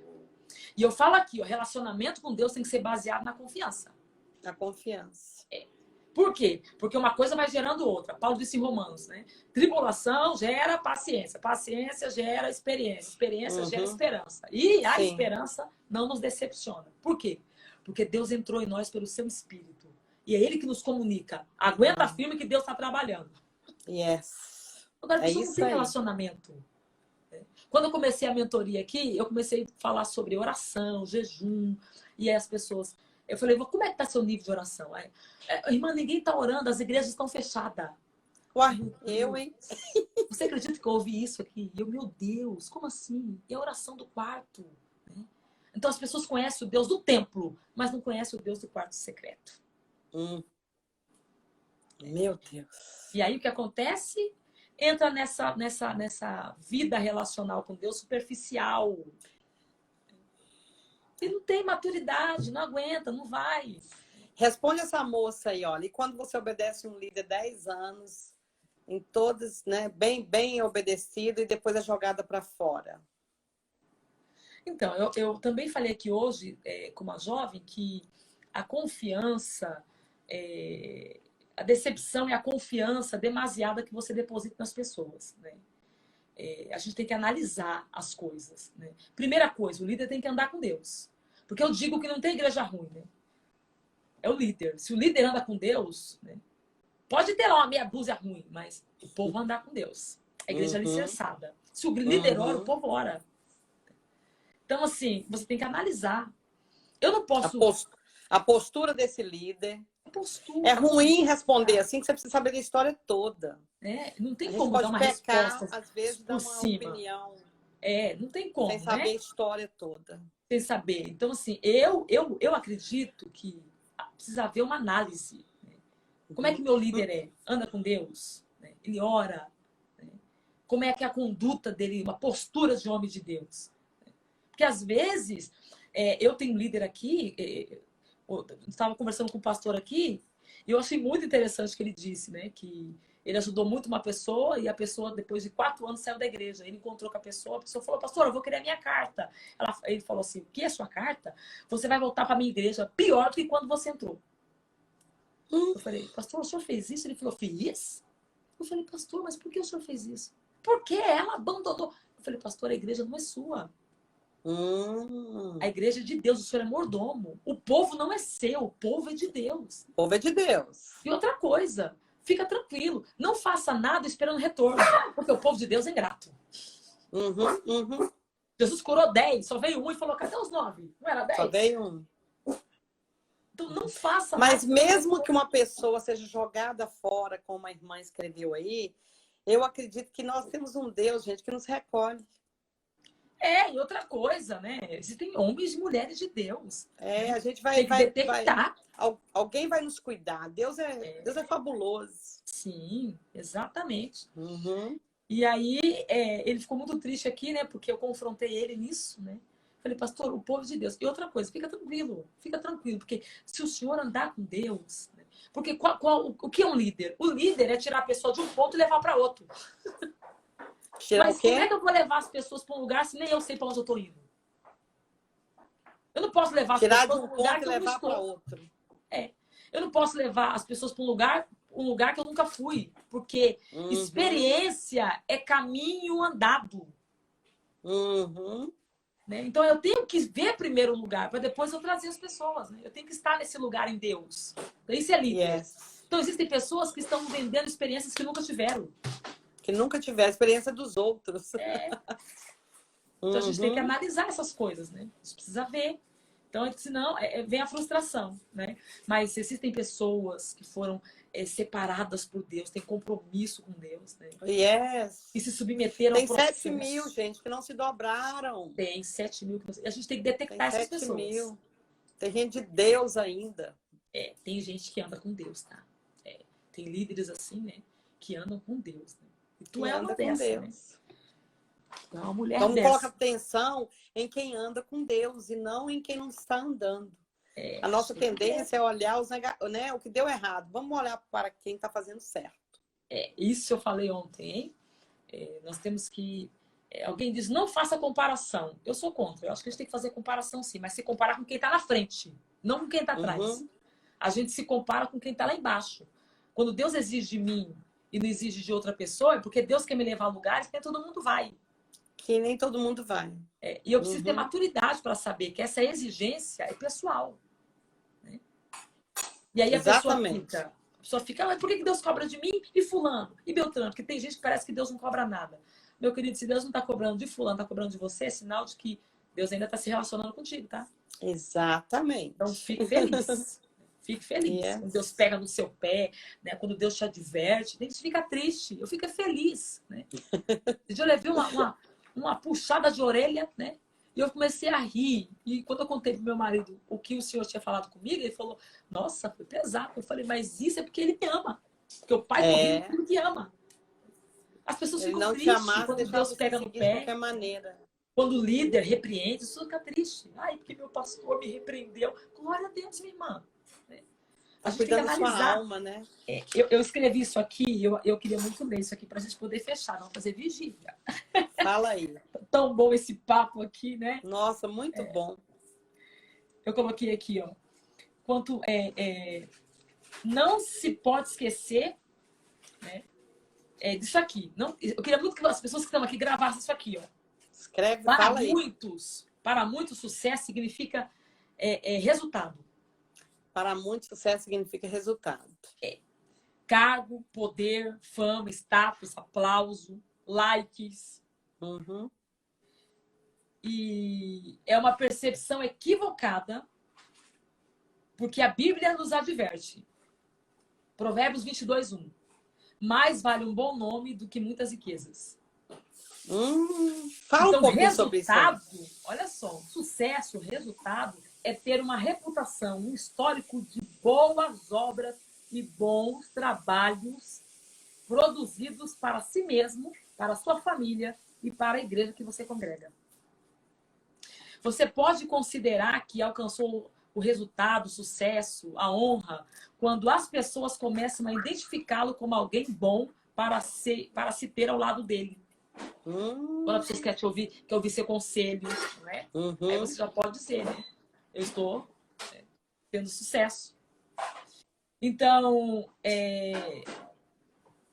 E eu falo aqui, ó, relacionamento com Deus tem que ser baseado na confiança. Na confiança. Por quê? Porque uma coisa vai gerando outra. Paulo disse em Romanos, né? Tribulação gera paciência. Paciência gera experiência. Experiência gera esperança. E a esperança não nos decepciona. Por quê? Porque Deus entrou em nós pelo seu Espírito. E é Ele que nos comunica. Aguenta firme que Deus está trabalhando. Yes. Agora, a pessoa não tem relacionamento. Quando eu comecei a mentoria aqui, eu comecei a falar sobre oração, jejum. E aí as pessoas... Eu falei, como é que está seu nível de oração? Aí, irmã, ninguém está orando, as igrejas estão fechadas. Uai, hein? Você acredita que eu ouvi isso aqui? E eu, meu Deus, como assim? É a oração do quarto. Né? Então as pessoas conhecem o Deus do templo, mas não conhecem o Deus do quarto secreto. Meu Deus. E aí o que acontece? Entra nessa vida relacional com Deus superficial. E não tem maturidade, não aguenta, não vai. Responde essa moça aí, olha. E quando você obedece um líder 10 anos, em todas, né, bem obedecido, e depois é jogada para fora? Então, eu também falei aqui hoje, com uma jovem, que a confiança, a decepção e a confiança demasiada que você deposita nas pessoas, né? A gente tem que analisar as coisas, né? Primeira coisa, o líder tem que andar com Deus. Porque eu digo que não tem igreja ruim, né? É o líder. Se o líder anda com Deus, né? Pode ter lá uma meia dúzia ruim, mas o povo vai andar com Deus. A igreja é alicerçada. Se o líder ora, o povo ora. Então, assim, você tem que analisar. Eu não posso... A postura desse líder... Postura. É ruim responder assim, que você precisa saber da história toda. Não tem como dar uma pecar, resposta às vezes, dar uma opinião. Não tem como, sem saber a história toda. Sem saber. Então, assim, eu acredito que precisa haver uma análise. Né? Como é que meu líder é? Anda com Deus? Né? Ele ora? Né? Como é que é a conduta dele, uma postura de homem de Deus? Porque, às vezes, eu tenho um líder aqui... Eu estava conversando com o pastor aqui e eu achei muito interessante o que ele disse, né? Que ele ajudou muito uma pessoa e a pessoa, depois de 4 anos, saiu da igreja. Ele encontrou com a pessoa falou, pastor, eu vou querer a minha carta. Ele falou assim, o que é sua carta? Você vai voltar para a minha igreja pior do que quando você entrou. Eu falei, pastor, o senhor fez isso? Ele falou, fiz? Eu falei, pastor, mas por que o senhor fez isso? Porque ela abandonou. Eu falei, pastor, a igreja não é sua. A igreja é de Deus, o senhor é mordomo. O povo não é seu, o povo é de Deus. O povo é de Deus. E outra coisa, fica tranquilo, não faça nada esperando retorno, porque o povo de Deus é ingrato. Jesus curou 10, só veio um e falou, cadê os 9? Não era 10? Só veio um. Então não faça Mas nada. mesmo que uma pessoa seja jogada fora, como a irmã escreveu aí, eu acredito que nós temos um Deus, gente, que nos recolhe. E outra coisa, né? Existem homens e mulheres de Deus. A gente vai... Tem que detectar. Alguém vai nos cuidar. Deus é fabuloso. Sim, exatamente. E aí, ele ficou muito triste aqui, né? Porque eu confrontei ele nisso, né? Falei, pastor, o povo de Deus. E outra coisa, fica tranquilo. Porque se o senhor andar com Deus... Né? Porque o que é um líder? O líder é tirar a pessoa de um ponto e levar para outro. Mas como é que eu vou levar as pessoas para um lugar se nem eu sei para onde eu estou indo? Eu não posso levar as pessoas para um lugar que eu não estou. Eu não posso levar as pessoas para um lugar que eu nunca fui. Porque experiência é caminho andado. né? Então, eu tenho que ver primeiro o lugar, para depois eu trazer as pessoas, né? Eu tenho que estar nesse lugar em Deus. Então, isso é líder. Yes. Então, existem pessoas que estão vendendo experiências que nunca tiveram. Que nunca tiver a experiência dos outros. Então, a gente tem que analisar essas coisas, né? A gente precisa ver. Então, senão, vem a frustração, né? Mas existem pessoas que foram separadas por Deus, têm compromisso com Deus, né? Yes. E se submeteram Tem ao processo. 7 mil, gente, que não se dobraram. Tem 7 mil. A gente tem que Tem detectar essas 7 pessoas. mil. Tem gente de Deus ainda. Tem gente que anda com Deus, tá? Tem líderes assim, né? Que andam com Deus, né? E tu é uma dessa, né? Tu é uma mulher Vamos dessa. colocar atenção em quem anda com Deus e não em quem não está andando. A nossa tendência é olhar o que deu errado. Vamos olhar para quem está fazendo certo. Isso eu falei ontem, hein? Nós temos que... alguém diz, não faça comparação. Eu sou contra. Eu acho que a gente tem que fazer comparação sim, mas se comparar com quem está na frente, não com quem está atrás. A gente se compara com quem está lá embaixo. Quando Deus exige de mim e não exige de outra pessoa, é porque Deus quer me levar a lugares que nem todo mundo vai. Que nem todo mundo vai. E eu preciso ter maturidade para saber que essa exigência é pessoal. Né? E aí a pessoa fica, mas por que Deus cobra de mim e fulano? E Beltrano? Porque tem gente que parece que Deus não cobra nada. Meu querido, se Deus não está cobrando de fulano, está cobrando de você, é sinal de que Deus ainda está se relacionando contigo, tá? Exatamente. Então, fique feliz. Fique feliz. Yes. Quando Deus pega no seu pé, né? Quando Deus te adverte, a gente fica triste. Eu fico feliz, né? Eu levei uma puxada de orelha, né? E eu comecei a rir. E quando eu contei pro meu marido o que o senhor tinha falado comigo, ele falou, nossa, foi pesado. Eu falei, mas isso é porque ele me ama. Porque o pai corrige porque ele te ama. As pessoas Ele ficam não te tristes amasse, quando deixava Deus você pega no seguir de pé. qualquer maneira. Quando o líder repreende, isso fica triste. Ai, porque meu pastor me repreendeu. Glória a Deus, minha irmã. A gente tem que analisar. Sua alma, né? Eu escrevi isso aqui, eu queria muito ler isso aqui para a gente poder fechar, não fazer vigília. Fala aí. Tão bom esse papo aqui, né? Nossa, muito bom. Eu coloquei aqui, ó. Não se pode esquecer, né, disso aqui. Não, eu queria muito que as pessoas que estão aqui gravassem isso aqui, ó. Escreve, fala aí. Para muitos, sucesso significa resultado. Para muitos, sucesso significa resultado. Cargo, poder, fama, status, aplauso, likes. E é uma percepção equivocada, porque a Bíblia nos adverte. Provérbios 22:1. Mais vale um bom nome do que muitas riquezas. Fala um pouquinho sobre isso. Olha só, sucesso, resultado é ter uma reputação, um histórico de boas obras e bons trabalhos produzidos para si mesmo, para a sua família e para a igreja que você congrega. Você pode considerar que alcançou o resultado, o sucesso, a honra, quando as pessoas começam a identificá-lo como alguém bom para se ter ao lado dele. Quando as pessoas querem ouvir seu conselho, né? Aí você já pode dizer, né? Eu estou tendo sucesso. Então,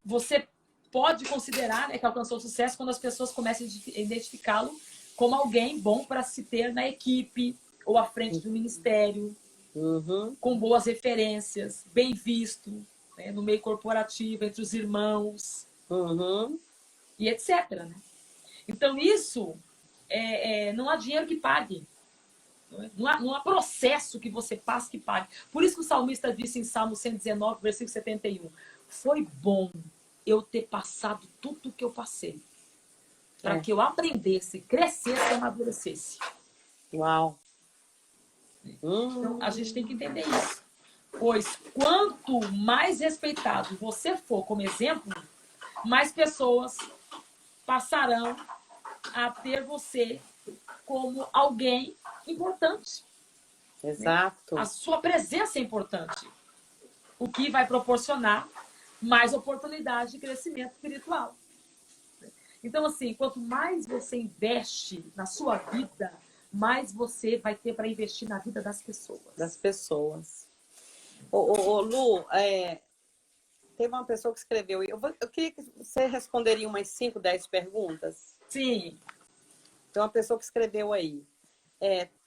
você pode considerar, né, que alcançou sucesso quando as pessoas começam a identificá-lo como alguém bom para se ter na equipe ou à frente do ministério, com boas referências, bem visto, né, no meio corporativo, entre os irmãos, e etc. Né? Então, isso não há dinheiro que pague. Não há processo que você passe que pague. Por isso que o salmista disse em Salmo 119, versículo 71, foi bom eu ter passado tudo o que eu passei, para que eu aprendesse, crescesse e amadurecesse. Uau! Então, a gente tem que entender isso. Pois quanto mais respeitado você for como exemplo, mais pessoas passarão a ter você como alguém importante. Exato. Né? A sua presença é importante. O que vai proporcionar mais oportunidade de crescimento espiritual. Então, assim, quanto mais você investe na sua vida, mais você vai ter para investir na vida das pessoas. Das pessoas. Ô, Lu, teve uma pessoa que escreveu. Eu queria que você responderia umas 5, 10 perguntas. Sim. tem uma pessoa que escreveu aí.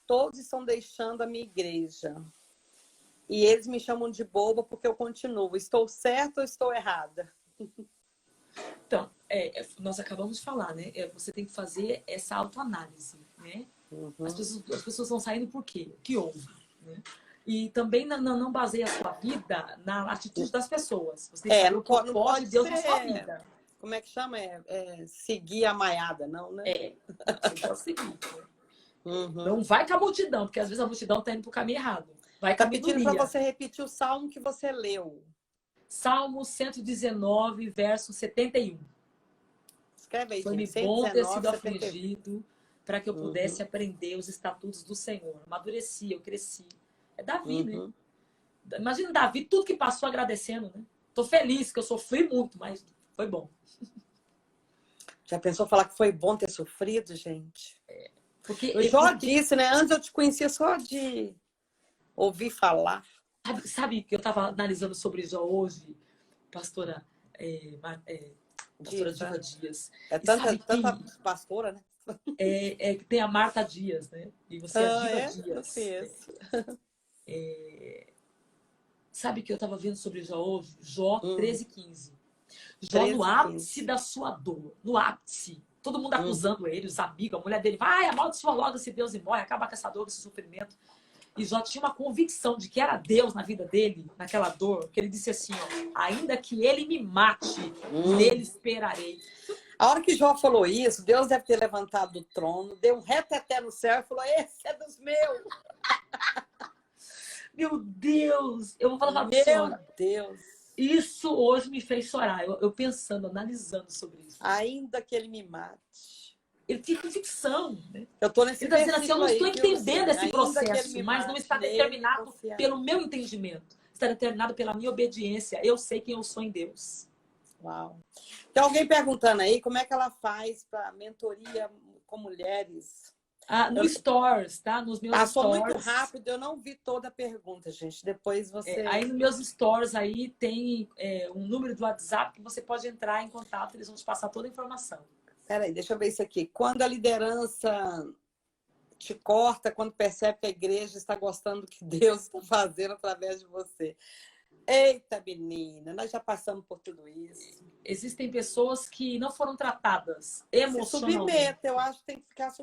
Todos estão deixando a minha igreja. E eles me chamam de boba porque eu continuo. Estou certa ou estou errada? Então, nós acabamos de falar, né? Você tem que fazer essa autoanálise, né? Uhum. As pessoas estão saindo por quê? O que houve? Né? E também não baseie a sua vida na atitude das pessoas. Você tem que saber o que pode Deus na sua vida. Como é que chama? Seguir a maiada, não, né? Você pode seguir. Né? Uhum. Não vai com a multidão, porque às vezes a multidão está indo para o caminho errado. Vai com a pedindo para você repetir o salmo que você leu. Salmo 119, verso 71. Escreve aí, Foi-me bom ter sido afligido para que eu pudesse aprender os estatutos do Senhor. Amadureci, eu cresci. É Davi, né? Imagina Davi, tudo que passou agradecendo, né? Tô feliz que eu sofri muito, mas foi bom. Já pensou falar que foi bom ter sofrido, gente? Porque eu já disse, né? Antes eu te conhecia só de ouvir falar. Sabe que eu estava analisando sobre Jó hoje, pastora Diva Dias. Tanta pastora, né? Tem a Marta Dias, né? E você é a Diva Dias. Sabe que eu estava vendo sobre Jó hoje? Jó 13:15. Jó no ápice da sua dor. No ápice. Todo mundo acusando ele, os amigos, a mulher dele. Vai, amaldiçoa logo esse Deus e morre. Acaba com essa dor, com esse sofrimento. E Jó tinha uma convicção de que era Deus na vida dele, naquela dor. Que ele disse assim, ó. Ainda que ele me mate, nele esperarei. A hora que Jó falou isso, Deus deve ter levantado do trono, deu um reteté no céu e falou, esse é dos meus. Meu Deus! Eu vou falar pra você. Meu Deus! Isso hoje me fez chorar. Eu pensando, analisando sobre isso. Ainda que ele me mate. Ele tinha convicção, né? Eu tô nesse ele está dizendo assim, eu não estou entendendo esse processo, mas não está determinado pelo meu entendimento. Está determinado pela minha obediência. Eu sei quem eu sou em Deus. Uau! Tem alguém perguntando aí como é que ela faz para mentoria com mulheres? No Stories, tá? Nos meus Passou Stories. Muito rápido, eu não vi toda a pergunta, gente. Depois você... aí nos meus Stories aí tem um número do WhatsApp que você pode entrar em contato, eles vão te passar toda a informação. Peraí, deixa eu ver isso aqui. Quando a liderança te corta, quando percebe que a igreja está gostando do que Deus está fazendo através de você. Eita, menina, nós já passamos por tudo isso. Existem pessoas que não foram tratadas emocionalmente. Se submete, eu acho que tem que ficar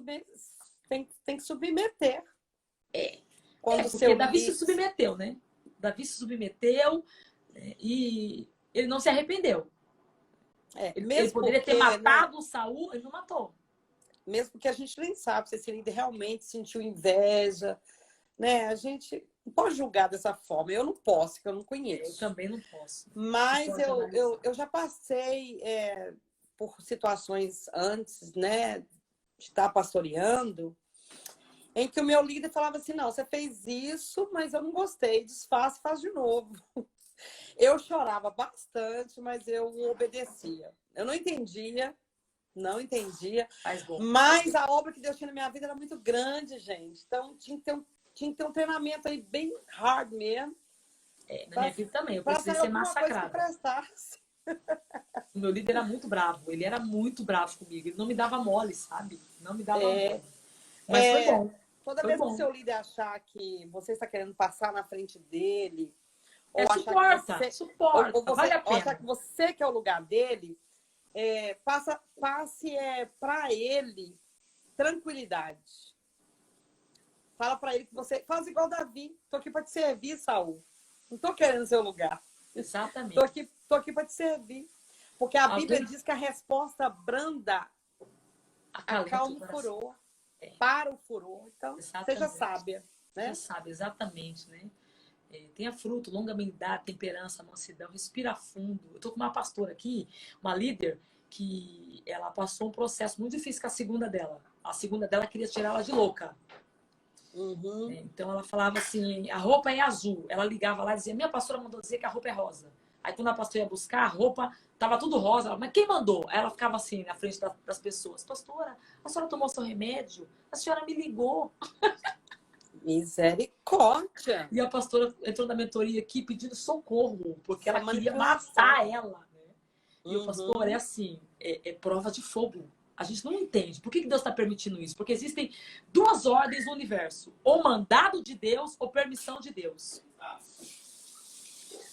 tem que submeter. Porque Davi se submeteu, né? Davi se submeteu e ele não se arrependeu. Ele poderia ter matado o Saul, ele não matou. Mesmo porque a gente nem sabe se esse líder realmente sentiu inveja, né? A gente não pode julgar dessa forma. Eu não posso, porque eu não conheço. Eu também não posso. Mas eu já passei por situações antes, né, de estar pastoreando, em que o meu líder falava assim, não, você fez isso, mas eu não gostei, desfaz e faz de novo. Eu chorava bastante, mas eu obedecia. Eu não entendia, mas a obra que Deus tinha na minha vida era muito grande, gente. Então, tinha que ter um treinamento aí bem hard mesmo. Na minha vida também, eu precisei ser massacrada. O meu líder era muito bravo, ele era muito bravo comigo, ele não me dava mole, sabe? Não me dava mole. Mas foi bom. Toda vez que o seu líder achar que você está querendo passar na frente dele, ou suporta, vale a pena. Ou achar que você que é o lugar dele, passe para ele tranquilidade. Fala para ele que você faz igual Davi. Tô aqui para te servir, Saul. Não tô querendo seu lugar. Exatamente. Tô aqui para te servir. Porque a Bíblia diz que a resposta branda acalma o furor. Para o furor. Então, seja sábia. Né? Seja sábia, exatamente, né? Tenha fruto, longanimidade, temperança, mansidão, respira fundo. Eu tô com uma pastora aqui, uma líder, que ela passou um processo muito difícil com a segunda dela. A segunda dela queria tirar ela de louca. Então ela falava assim, a roupa é azul. Ela ligava lá e dizia, minha pastora mandou dizer que a roupa é rosa. Aí quando a pastora ia buscar, a roupa tava tudo rosa. Ela, mas quem mandou? Aí ela ficava assim, na frente das pessoas. Pastora, a senhora tomou seu remédio? A senhora me ligou. Misericórdia! E a pastora entrou na mentoria aqui pedindo socorro, porque ela queria matar ela. Né? E o pastor é assim, é prova de fogo. A gente não entende. Por que Deus está permitindo isso? Porque existem duas ordens no universo. Ou mandado de Deus ou permissão de Deus.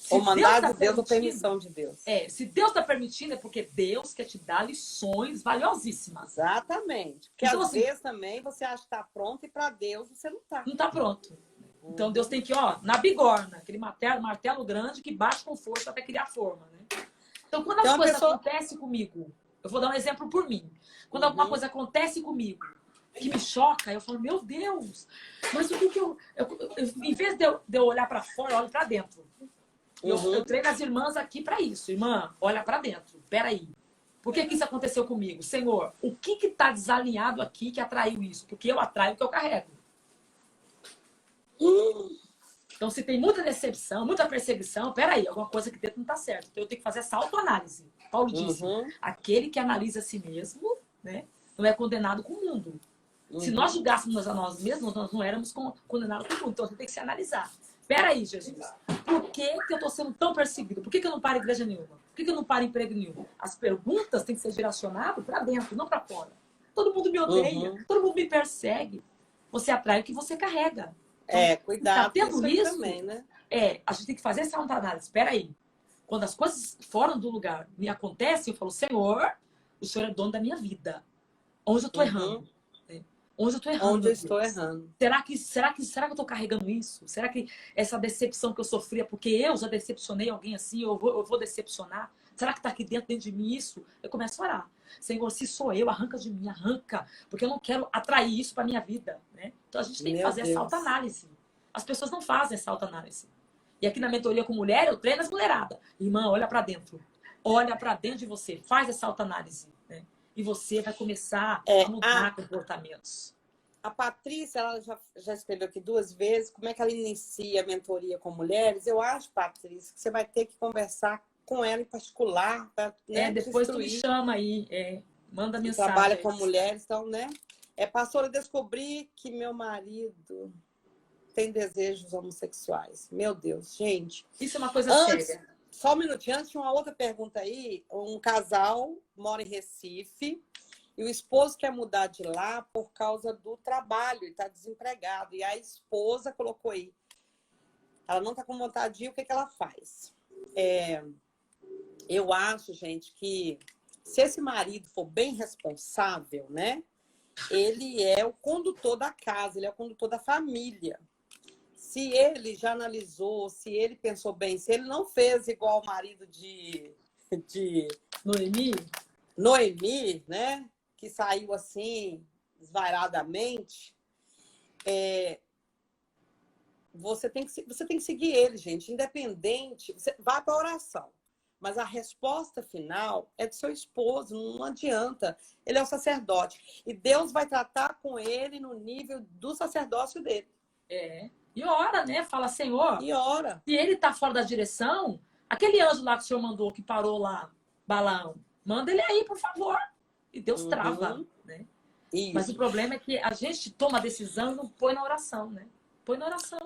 Ou mandado de Deus ou permissão de Deus. Se Deus está permitindo é porque Deus quer te dar lições valiosíssimas. Exatamente. Porque então, às vezes também você acha que está pronto e para Deus você não está. Não está pronto. Então Deus tem que, na bigorna, aquele martelo grande que bate com força até criar forma, né? Então quando as coisas acontecem comigo, eu vou dar um exemplo por mim. Quando alguma coisa acontece comigo que me choca, eu falo, meu Deus, mas o que eu em vez de eu olhar para fora, eu olho para dentro. Eu treino as irmãs aqui para isso. Irmã, olha para dentro. Peraí. Por que isso aconteceu comigo? Senhor, o que está desalinhado aqui que atraiu isso? Porque eu atraio o que eu carrego. Então, se tem muita decepção, muita perseguição, peraí, alguma coisa aqui dentro não está certo. Então, eu tenho que fazer essa autoanálise. Paulo disse, aquele que analisa a si mesmo, né, não é condenado com o mundo. Se nós julgássemos a nós mesmos, nós não éramos condenados com o mundo. Então, você tem que se analisar. Peraí, Jesus, por que eu estou sendo tão perseguido? Por que eu não paro em igreja nenhuma? Por que eu não paro em emprego nenhum? As perguntas têm que ser direcionadas para dentro, não para fora. Todo mundo me odeia, todo mundo me persegue. Você atrai o que você carrega. Então, cuidado tá tendo isso também, né? A gente tem que fazer essa autoanálise. Espera aí. Quando as coisas fora do lugar me acontecem, eu falo, Senhor, o Senhor é dono da minha vida. Onde eu estou errando? Onde eu estou errando? Onde eu estou errando? Será que eu estou carregando isso? Será que essa decepção que eu sofria, porque eu já decepcionei alguém assim, eu vou decepcionar? Será que está aqui dentro de mim isso? Eu começo a orar. Senhor, se sou eu, arranca de mim, arranca. Porque eu não quero atrair isso para minha vida, né? Então a gente tem que fazer essa autoanálise. As pessoas não fazem essa autoanálise. E aqui na mentoria com mulher, eu treino as mulheradas. Irmã, olha para dentro. Olha para dentro de você. Faz essa autoanálise, né? E você vai começar a mudar comportamentos. A Patrícia, ela já escreveu aqui 2 vezes como é que ela inicia a mentoria com mulheres. Eu acho, Patrícia, que você vai ter que conversar com ela em particular. Né, depois tu me chama aí, manda mensagem. Trabalha com mulheres, então, né? Pastora, descobri que meu marido tem desejos homossexuais. Meu Deus, gente. Isso é uma coisa séria. Só um minutinho, antes tinha uma outra pergunta aí. Um casal mora em Recife e o esposo quer mudar de lá por causa do trabalho e está desempregado. E a esposa colocou aí. Ela não está com vontade de ir, o que ela faz? Eu acho, gente, que se esse marido for bem responsável, né? Ele é o condutor da casa, ele é o condutor da família. Se ele já analisou, se ele pensou bem, se ele não fez igual o marido de Noemi, né? Que saiu assim, desvairadamente, você tem que seguir ele, gente, independente. Você vai para a oração, mas a resposta final é do seu esposo, não adianta. Ele é o sacerdote. E Deus vai tratar com ele no nível do sacerdócio dele. E ora, né? Fala, Senhor, e ora. Se ele tá fora da direção, aquele anjo lá que o Senhor mandou, que parou lá, Balaão, manda ele aí, por favor. E Deus trava, né? Isso. Mas o problema é que a gente toma a decisão e não põe na oração, né? Põe na oração.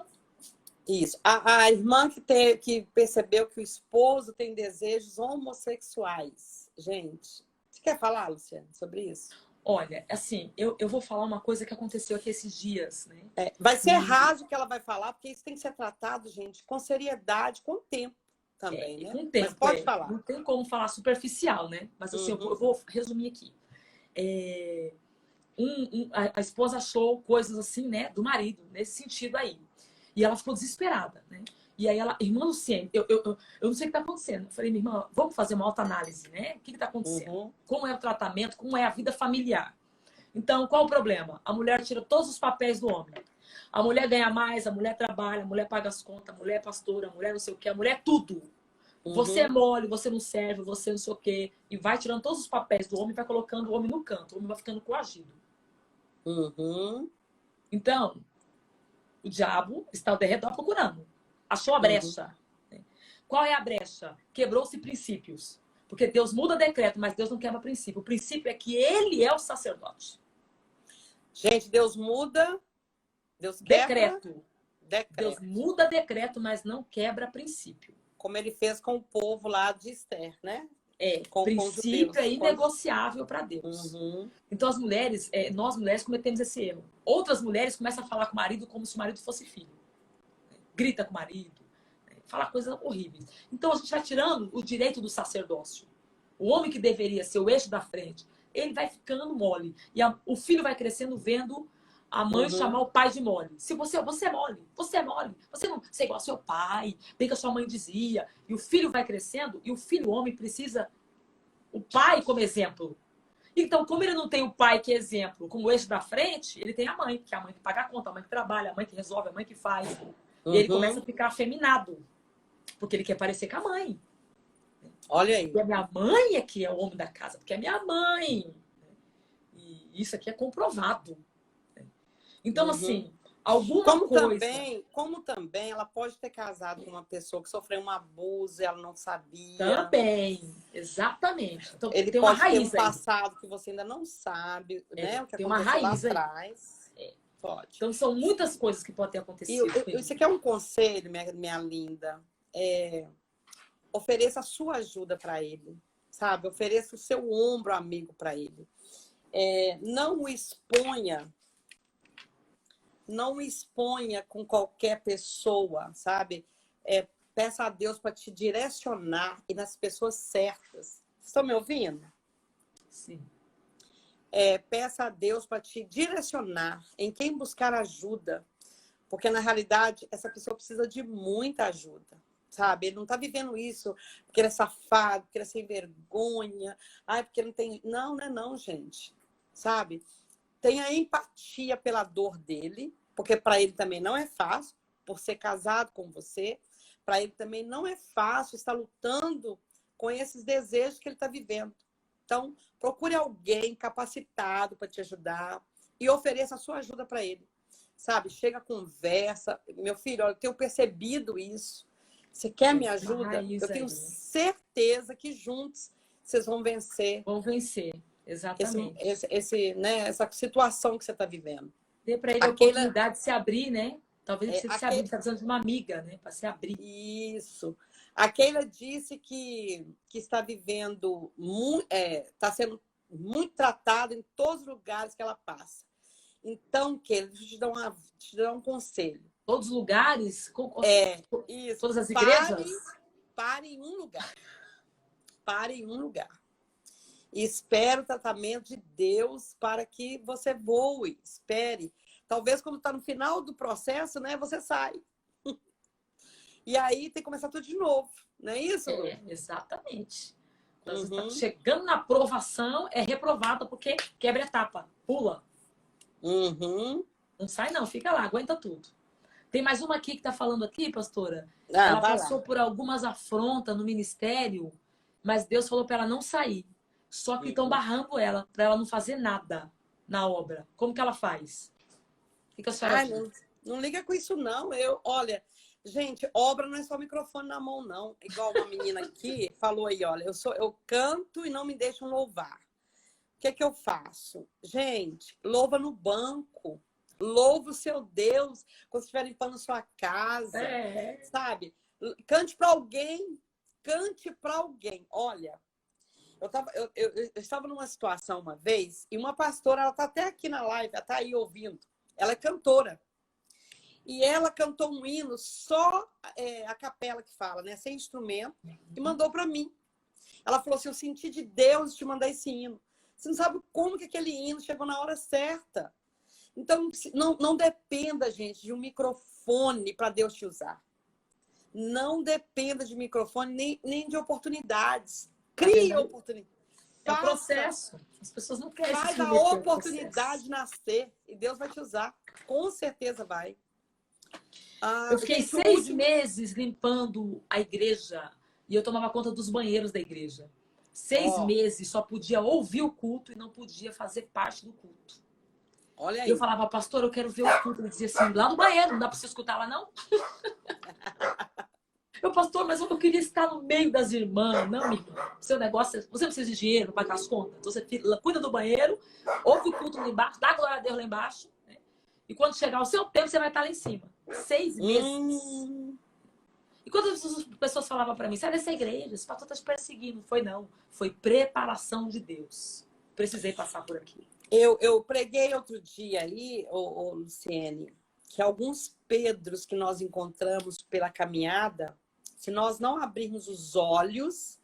Isso. A irmã que percebeu que o esposo tem desejos homossexuais. Gente, você quer falar, Luciana, sobre isso? Olha, assim, eu vou falar uma coisa que aconteceu aqui esses dias, né? Vai ser errado o que ela vai falar, porque isso tem que ser tratado, gente, com seriedade, com tempo também, né? Com tempo, mas pode falar. Não tem como falar superficial, né? Mas assim, eu vou resumir aqui. A esposa achou coisas assim, né, do marido, nesse sentido aí. E ela ficou desesperada, né? E aí ela, irmã Luciene, eu não sei o que está acontecendo. Eu falei, minha irmã, vamos fazer uma autoanálise, né? O que está acontecendo? Como é o tratamento? Como é a vida familiar? Então, qual o problema? A mulher tira todos os papéis do homem. A mulher ganha mais, a mulher trabalha, a mulher paga as contas, a mulher é pastora, a mulher não sei o quê, a mulher é tudo. Você é mole, você não serve, você não sei o quê. E vai tirando todos os papéis do homem e vai colocando o homem no canto. O homem vai ficando coagido. Então, o diabo está ao derredor procurando. Achou a brecha. Qual é a brecha? Quebrou-se princípios. Porque Deus muda decreto, mas Deus não quebra princípio. O princípio é que ele é o sacerdote. Gente, Deus muda, Deus quebra decreto. Deus muda decreto, mas não quebra princípio. Como ele fez com o povo lá de Esther, né? com os Princípio judeus. é inegociável para Deus. Uhum. Então, as mulheres, nós mulheres cometemos esse erro. Outras mulheres começam a falar com o marido como se o marido fosse filho. Grita com o marido, fala coisas horríveis. Então, a gente vai tirando o direito do sacerdócio. O homem que deveria ser o eixo da frente, ele vai ficando mole. E o filho vai crescendo vendo a mãe chamar o pai de mole. Se você é mole, você é mole. Você é igual ao seu pai, bem que a sua mãe dizia. E o filho vai crescendo, e o filho homem precisa o pai como exemplo. Então, como ele não tem o pai que é exemplo, como eixo da frente, ele tem a mãe, que é a mãe que paga a conta, a mãe que trabalha, a mãe que resolve, a mãe que faz. E ele começa a ficar afeminado, porque ele quer parecer com a mãe. Olha aí. E a minha mãe é que é o homem da casa, porque é minha mãe. E isso aqui é comprovado. Então, assim, alguma coisa... Como também ela pode ter casado com uma pessoa que sofreu um abuso e ela não sabia. Também, exatamente. Então, ele tem uma pode ter raiz um passado que você ainda não sabe, né? O que tem uma aconteceu lá raiz aí. atrás. Pode. Então, são muitas coisas que podem ter acontecido. Isso aqui é um conselho, minha linda. Ofereça a sua ajuda para ele, sabe? Ofereça o seu ombro amigo para ele. Não o exponha. Não o exponha com qualquer pessoa, sabe? Peça a Deus para te direcionar e nas pessoas certas. Vocês estão me ouvindo? Sim. Peça a Deus para te direcionar em quem buscar ajuda. Porque, na realidade, essa pessoa precisa de muita ajuda, sabe? Ele não está vivendo isso porque ele é safado, porque ele é sem vergonha. Porque não tem... Não, não é não, gente. Sabe? Tenha empatia pela dor dele, porque para ele também não é fácil, por ser casado com você. Para ele também não é fácil estar lutando com esses desejos que ele está vivendo. Então, procure alguém capacitado para te ajudar e ofereça a sua ajuda para ele. Sabe? Chega, conversa. Meu filho, olha, eu tenho percebido isso. Você quer me ajuda? Eu tenho certeza que juntos vocês vão vencer. Vão vencer, exatamente. Essa situação que você está vivendo. Dê para ele a oportunidade de se abrir, né? Talvez ele precise se abrir, está precisando de uma amiga, né? Para se abrir. Isso. A Keila disse que está vivendo, está sendo muito tratada em todos os lugares que ela passa. Então, Keila, deixa eu te dar um conselho. Todos os lugares? Isso. Todas as igrejas? Pare em um lugar. Pare em um lugar. E espere o tratamento de Deus para que você voe. Espere. Talvez quando está no final do processo, né, você sai. E aí tem que começar tudo de novo. Não é isso, Lu? Exatamente. Quando você está chegando na aprovação, é reprovada porque quebra etapa. Pula. Não sai não, fica lá, aguenta tudo. Tem mais uma aqui que está falando aqui, pastora. Ela passou por algumas afrontas no ministério, mas Deus falou para ela não sair. Só que estão barrando ela, para ela não fazer nada na obra. Como que ela faz? O que a senhora diz? Não liga com isso, não. Olha, gente, obra não é só microfone na mão, não. Igual uma menina aqui falou aí, olha, eu canto e não me deixam louvar. O que é que eu faço? Gente, louva no banco. Louva o seu Deus quando estiver limpando sua casa. Sabe? Cante para alguém. Cante para alguém. Olha, eu estava numa situação uma vez e uma pastora, ela está até aqui na live, ela está aí ouvindo. Ela é cantora. E ela cantou um hino só a capela que fala, né? Sem instrumento, e mandou para mim. Ela falou assim, eu senti de Deus te mandar esse hino. Você não sabe como que aquele hino chegou na hora certa. Então, não dependa, gente, de um microfone para Deus te usar. Não dependa de microfone nem de oportunidades. Crie oportunidades. É o processo. As pessoas não querem faz a oportunidade nascer e Deus vai te usar. Com certeza vai. Eu fiquei 6 meses limpando a igreja e eu tomava conta dos banheiros da igreja. 6 meses, só podia ouvir o culto e não podia fazer parte do culto. Olha aí. Eu falava, pastor, eu quero ver o culto. Ele dizia assim, lá no banheiro, não dá para você escutar lá, não? Eu, pastor, mas eu queria estar no meio das irmãs. Não, amigo, seu negócio, você precisa de dinheiro para pagar as contas. Então você cuida do banheiro, ouve o culto lá embaixo, dá glória a Deus lá embaixo. Né? E quando chegar o seu tempo, você vai estar lá em cima. 6 meses. E quando as pessoas falavam para mim, sai dessa igreja, esse pastor está te perseguindo. Foi não. Foi preparação de Deus. Precisei passar por aqui. Eu preguei outro dia aí, Luciene, que alguns Pedros que nós encontramos pela caminhada, se nós não abrirmos os olhos,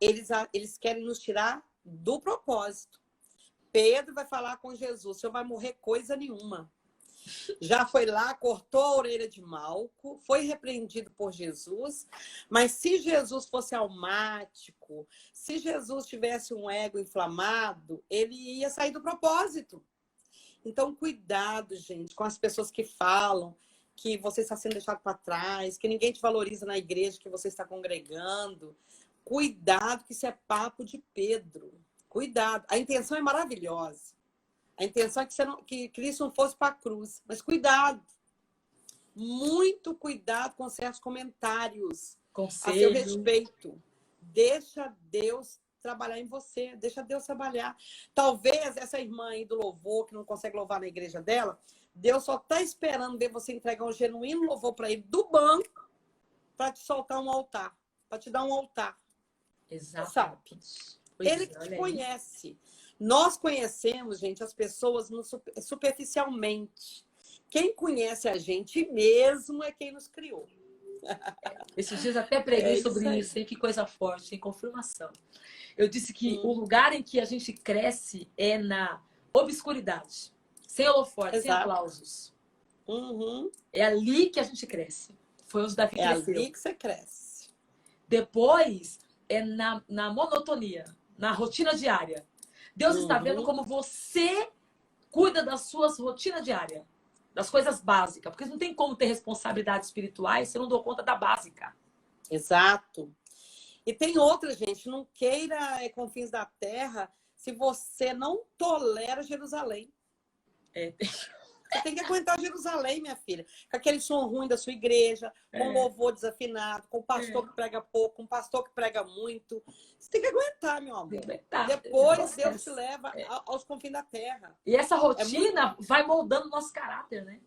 eles querem nos tirar do propósito. Pedro vai falar com Jesus, o senhor vai morrer coisa nenhuma. Já foi lá, cortou a orelha de Malco, foi repreendido por Jesus, mas se Jesus fosse almático, se Jesus tivesse um ego inflamado, ele ia sair do propósito. Então, cuidado, gente, com as pessoas que falam que você está sendo deixado para trás, que ninguém te valoriza na igreja que você está congregando. Cuidado, que isso é papo de Pedro. Cuidado. A intenção é maravilhosa. A intenção é que Cristo não fosse para a cruz. Mas cuidado. Muito cuidado com certos comentários. Conselho. A seu respeito. Deixa Deus trabalhar em você. Deixa Deus trabalhar. Talvez essa irmã aí do louvor, que não consegue louvar na igreja dela, Deus só está esperando ver você entregar um genuíno louvor para ele do banco para te soltar um altar. Para te dar um altar. Exato. Sabe? Ele que te conhece. Nós conhecemos, gente, as pessoas superficialmente. Quem conhece a gente mesmo é quem nos criou. Esses dias até preguei sobre isso, hein? Que coisa forte, em confirmação. Eu disse que o lugar em que a gente cresce é na obscuridade, sem holofote, sem aplausos. Uhum. É ali que a gente cresce. Foi onde Davi cresceu. É ali que você cresce. Depois é na monotonia, na rotina diária. Deus está vendo como você cuida das suas rotinas diárias, das coisas básicas. Porque não tem como ter responsabilidades espirituais se eu não dou conta da básica. Exato. E tem outra, gente, não queira confins da terra se você não tolera Jerusalém. Você tem que aguentar Jerusalém, minha filha. Com aquele som ruim da sua igreja, com louvor desafinado, com pastor que prega pouco, com pastor que prega muito. Você tem que aguentar, meu amor. Depois Deus te leva aos confins da terra. E essa rotina vai moldando o nosso caráter, né?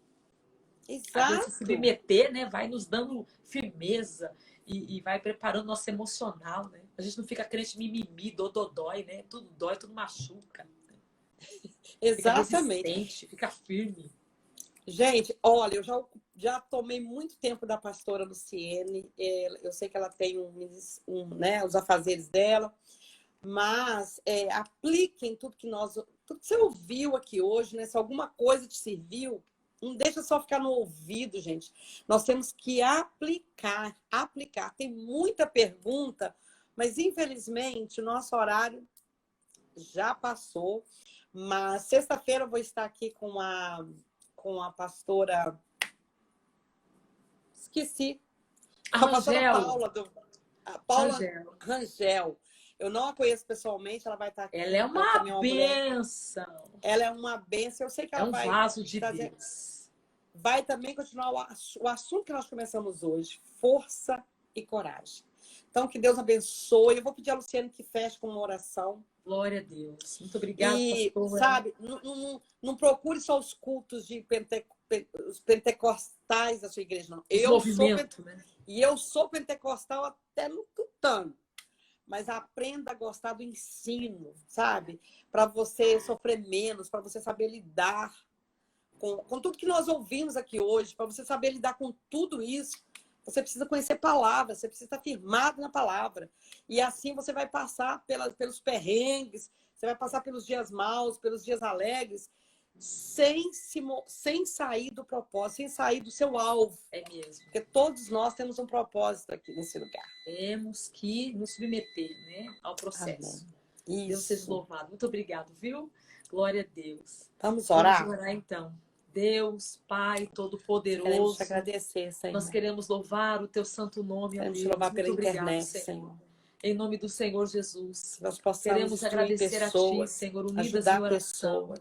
Exato. Se submeter, né? Vai nos dando firmeza e vai preparando nosso emocional, né? A gente não fica crente mimimi, dodói, né? Tudo dói, tudo machuca. Exatamente. Fica firme. Gente, olha, eu já tomei muito tempo da pastora Luciene. Eu sei que ela tem né, os afazeres dela, mas apliquem tudo que você ouviu aqui hoje, né? Se alguma coisa te serviu, não deixa só ficar no ouvido, gente. Nós temos que aplicar. Tem muita pergunta, mas infelizmente o nosso horário já passou. Mas sexta-feira eu vou estar aqui com a pastora... Esqueci. A pastora Paula Rangel. Eu não a conheço pessoalmente, ela vai estar aqui. Ela é uma bênção. Ela é uma bênção. Eu sei que ela vai... É um vaso de Deus. Vai também continuar o assunto que nós começamos hoje. Força e coragem. Então, que Deus abençoe. Eu vou pedir a Luciane que feche com uma oração. Glória a Deus. Muito obrigada, pastora. Sabe, não procure só os cultos de os pentecostais da sua igreja, não. Eu sou pentecostal até no tutano. Mas aprenda a gostar do ensino, sabe? Para você sofrer menos, para você saber lidar com tudo que nós ouvimos aqui hoje, para você saber lidar com tudo isso. Você precisa conhecer palavras, você precisa estar firmado na palavra. E assim você vai passar pelos perrengues, você vai passar pelos dias maus, pelos dias alegres, sem sair do propósito, sem sair do seu alvo. É mesmo. Porque todos nós temos um propósito aqui nesse lugar. Temos que nos submeter, né, ao processo. Amém. Deus seja louvado. Muito obrigado, viu? Glória a Deus. Vamos orar? Vamos orar, então. Deus, Pai Todo-Poderoso. Queremos te agradecer, Senhor. Nós queremos louvar o teu santo nome, queremos te louvar pela internet, Senhor. Em nome do Senhor Jesus. Nós possamos queremos agradecer pessoas, a Ti, Senhor, unidas em oração.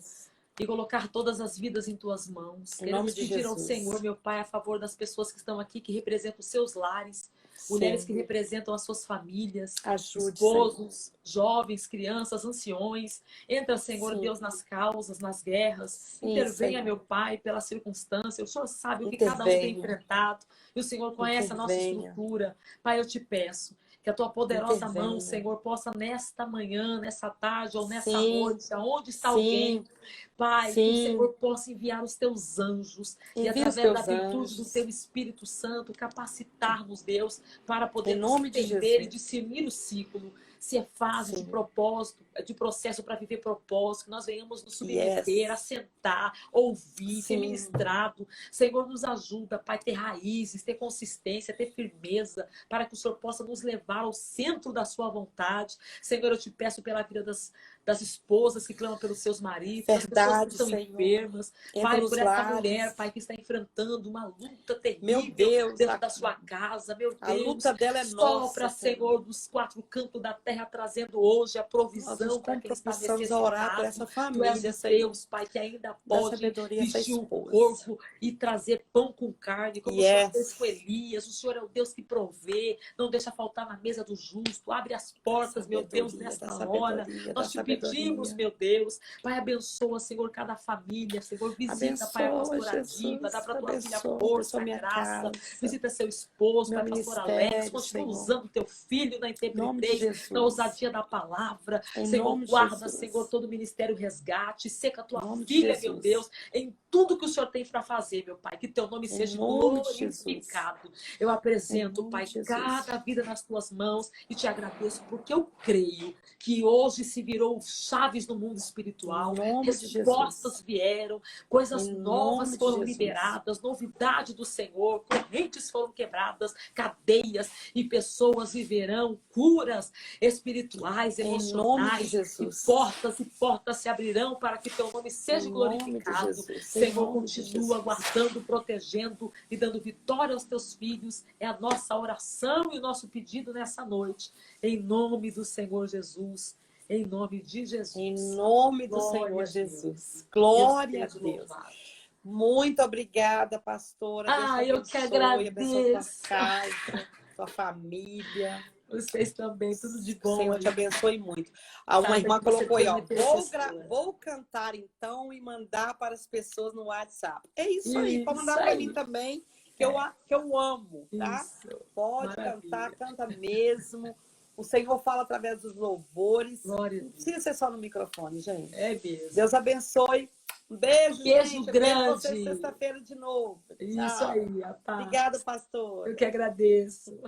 E colocar todas as vidas em Tuas mãos. Queremos pedir ao Senhor, meu Pai, a favor das pessoas que estão aqui, que representam os seus lares. mulheres Sim. que representam as suas famílias, Ajude, esposos, jovens, crianças, anciões. Entra, Senhor Sim. Deus, nas causas, nas guerras. Sim, Intervenha, Senhor. meu Pai, pela circunstância. O Senhor sabe o que cada um tem Intervenha. enfrentado. E o Senhor conhece a nossa Intervenha. estrutura. Pai, eu te peço que a tua poderosa mão, Intervenha. Senhor, possa nesta manhã, nessa tarde ou nessa Sim. noite, aonde está Sim. alguém, Pai, que o Sim. Senhor possa enviar os teus anjos e Envia os através da teus virtude do anjos. teu Espírito Santo capacitar-nos, Deus, para Em podermos nome de entender e Jesus. discernir o ciclo. Se é fase de Sim. propósito, de processo para viver propósito, que nós venhamos nos submeter, Yes. assentar, ouvir, ser Sim. ministrado. Senhor, nos ajuda, Pai, ter raízes, ter consistência, ter firmeza, para que o Senhor possa nos levar ao centro da sua vontade. Senhor, eu te peço pela vida das esposas que clamam pelos seus maridos, das pessoas que Verdade, estão Senhor. enfermas. Entra Pai, nos por essa lares. mulher, Pai, que está enfrentando uma luta Meu terrível Deus, dentro da sua casa. Meu a Deus, luta dela é sopra, nossa, Senhor. Senhor, dos quatro cantos da terra, trazendo hoje a Nós provisão nos para quem está compromissamos a orar por necessitado. essa Tu és família, o Senhor. Deus, Pai, que ainda Dá pode sabedoria a essa vestir o esposa. corpo e trazer pão com carne, como o Senhor fez com Yes. Elias. O Senhor é o Deus que provê, não deixa faltar na mesa do justo. Abre as portas, meu Deus, Sabedoria, dá nesta hora. sabedoria, dá Nós te pedimos, sabedoria. meu Deus. Pai, abençoa, Senhor, cada família. Senhor, visita, Pai, a Abençoa, pastora Diva. Dá Jesus. para tua filha Abençoa, força, abençoa minha graça. casa, Visita seu esposo, meu Pai, pastor Alex. ministério, Continua Senhor. usando teu filho na Em nome de intrepidez, na Jesus. ousadia da palavra. Em Senhor, nome de guarda, Jesus. Senhor, todo o ministério resgate. Seca a Em tua nome de filha, meu Jesus. Deus, em tudo que o Senhor tem para fazer, meu Pai. Que teu nome Em seja nome de Jesus. glorificado. Eu Em apresento, nome Pai, de Jesus. cada vida nas tuas mãos e te agradeço porque eu creio que hoje se virou chaves no mundo Em espiritual. nome de Respostas Jesus. vieram, coisas Em novas nome de foram Jesus. liberadas, novidade do Senhor, correntes foram quebradas, cadeias e pessoas viverão curas espirituais, Em nome de emocionais, e Jesus. portas se abrirão para que teu nome seja Em nome de glorificado. Jesus. Em Senhor, nome de continua Jesus. guardando, protegendo e dando vitória aos teus filhos. É a nossa oração e o nosso pedido nessa noite. Em nome do Senhor Jesus. Em nome de Em Jesus. nome do Glória Senhor a Deus. Jesus. Deus Glória a seja Deus. louvado. Muito obrigada, pastora. Deus te Ah, eu que abençoe. Abençoe tua agradeço. casa, tua família. Vocês também, tudo de O bom Senhor aí. te abençoe muito. Uma Saiba irmã que você colocou aí, tem uma ó. intercessora. Vou cantar então e mandar para as pessoas no WhatsApp. É isso aí. Pode Isso mandar para mim aí. também, que eu amo, tá? Isso. Pode Maravilha. cantar, canta mesmo. O Senhor fala através dos louvores. Glória a Não Deus. precisa ser só no microfone, gente. É mesmo. Deus abençoe. Um beijo, Beijo gente. Eu grande. vejo vocês sexta-feira de novo. Isso Tchau. aí, a paz. Obrigada, pastor. Eu que agradeço.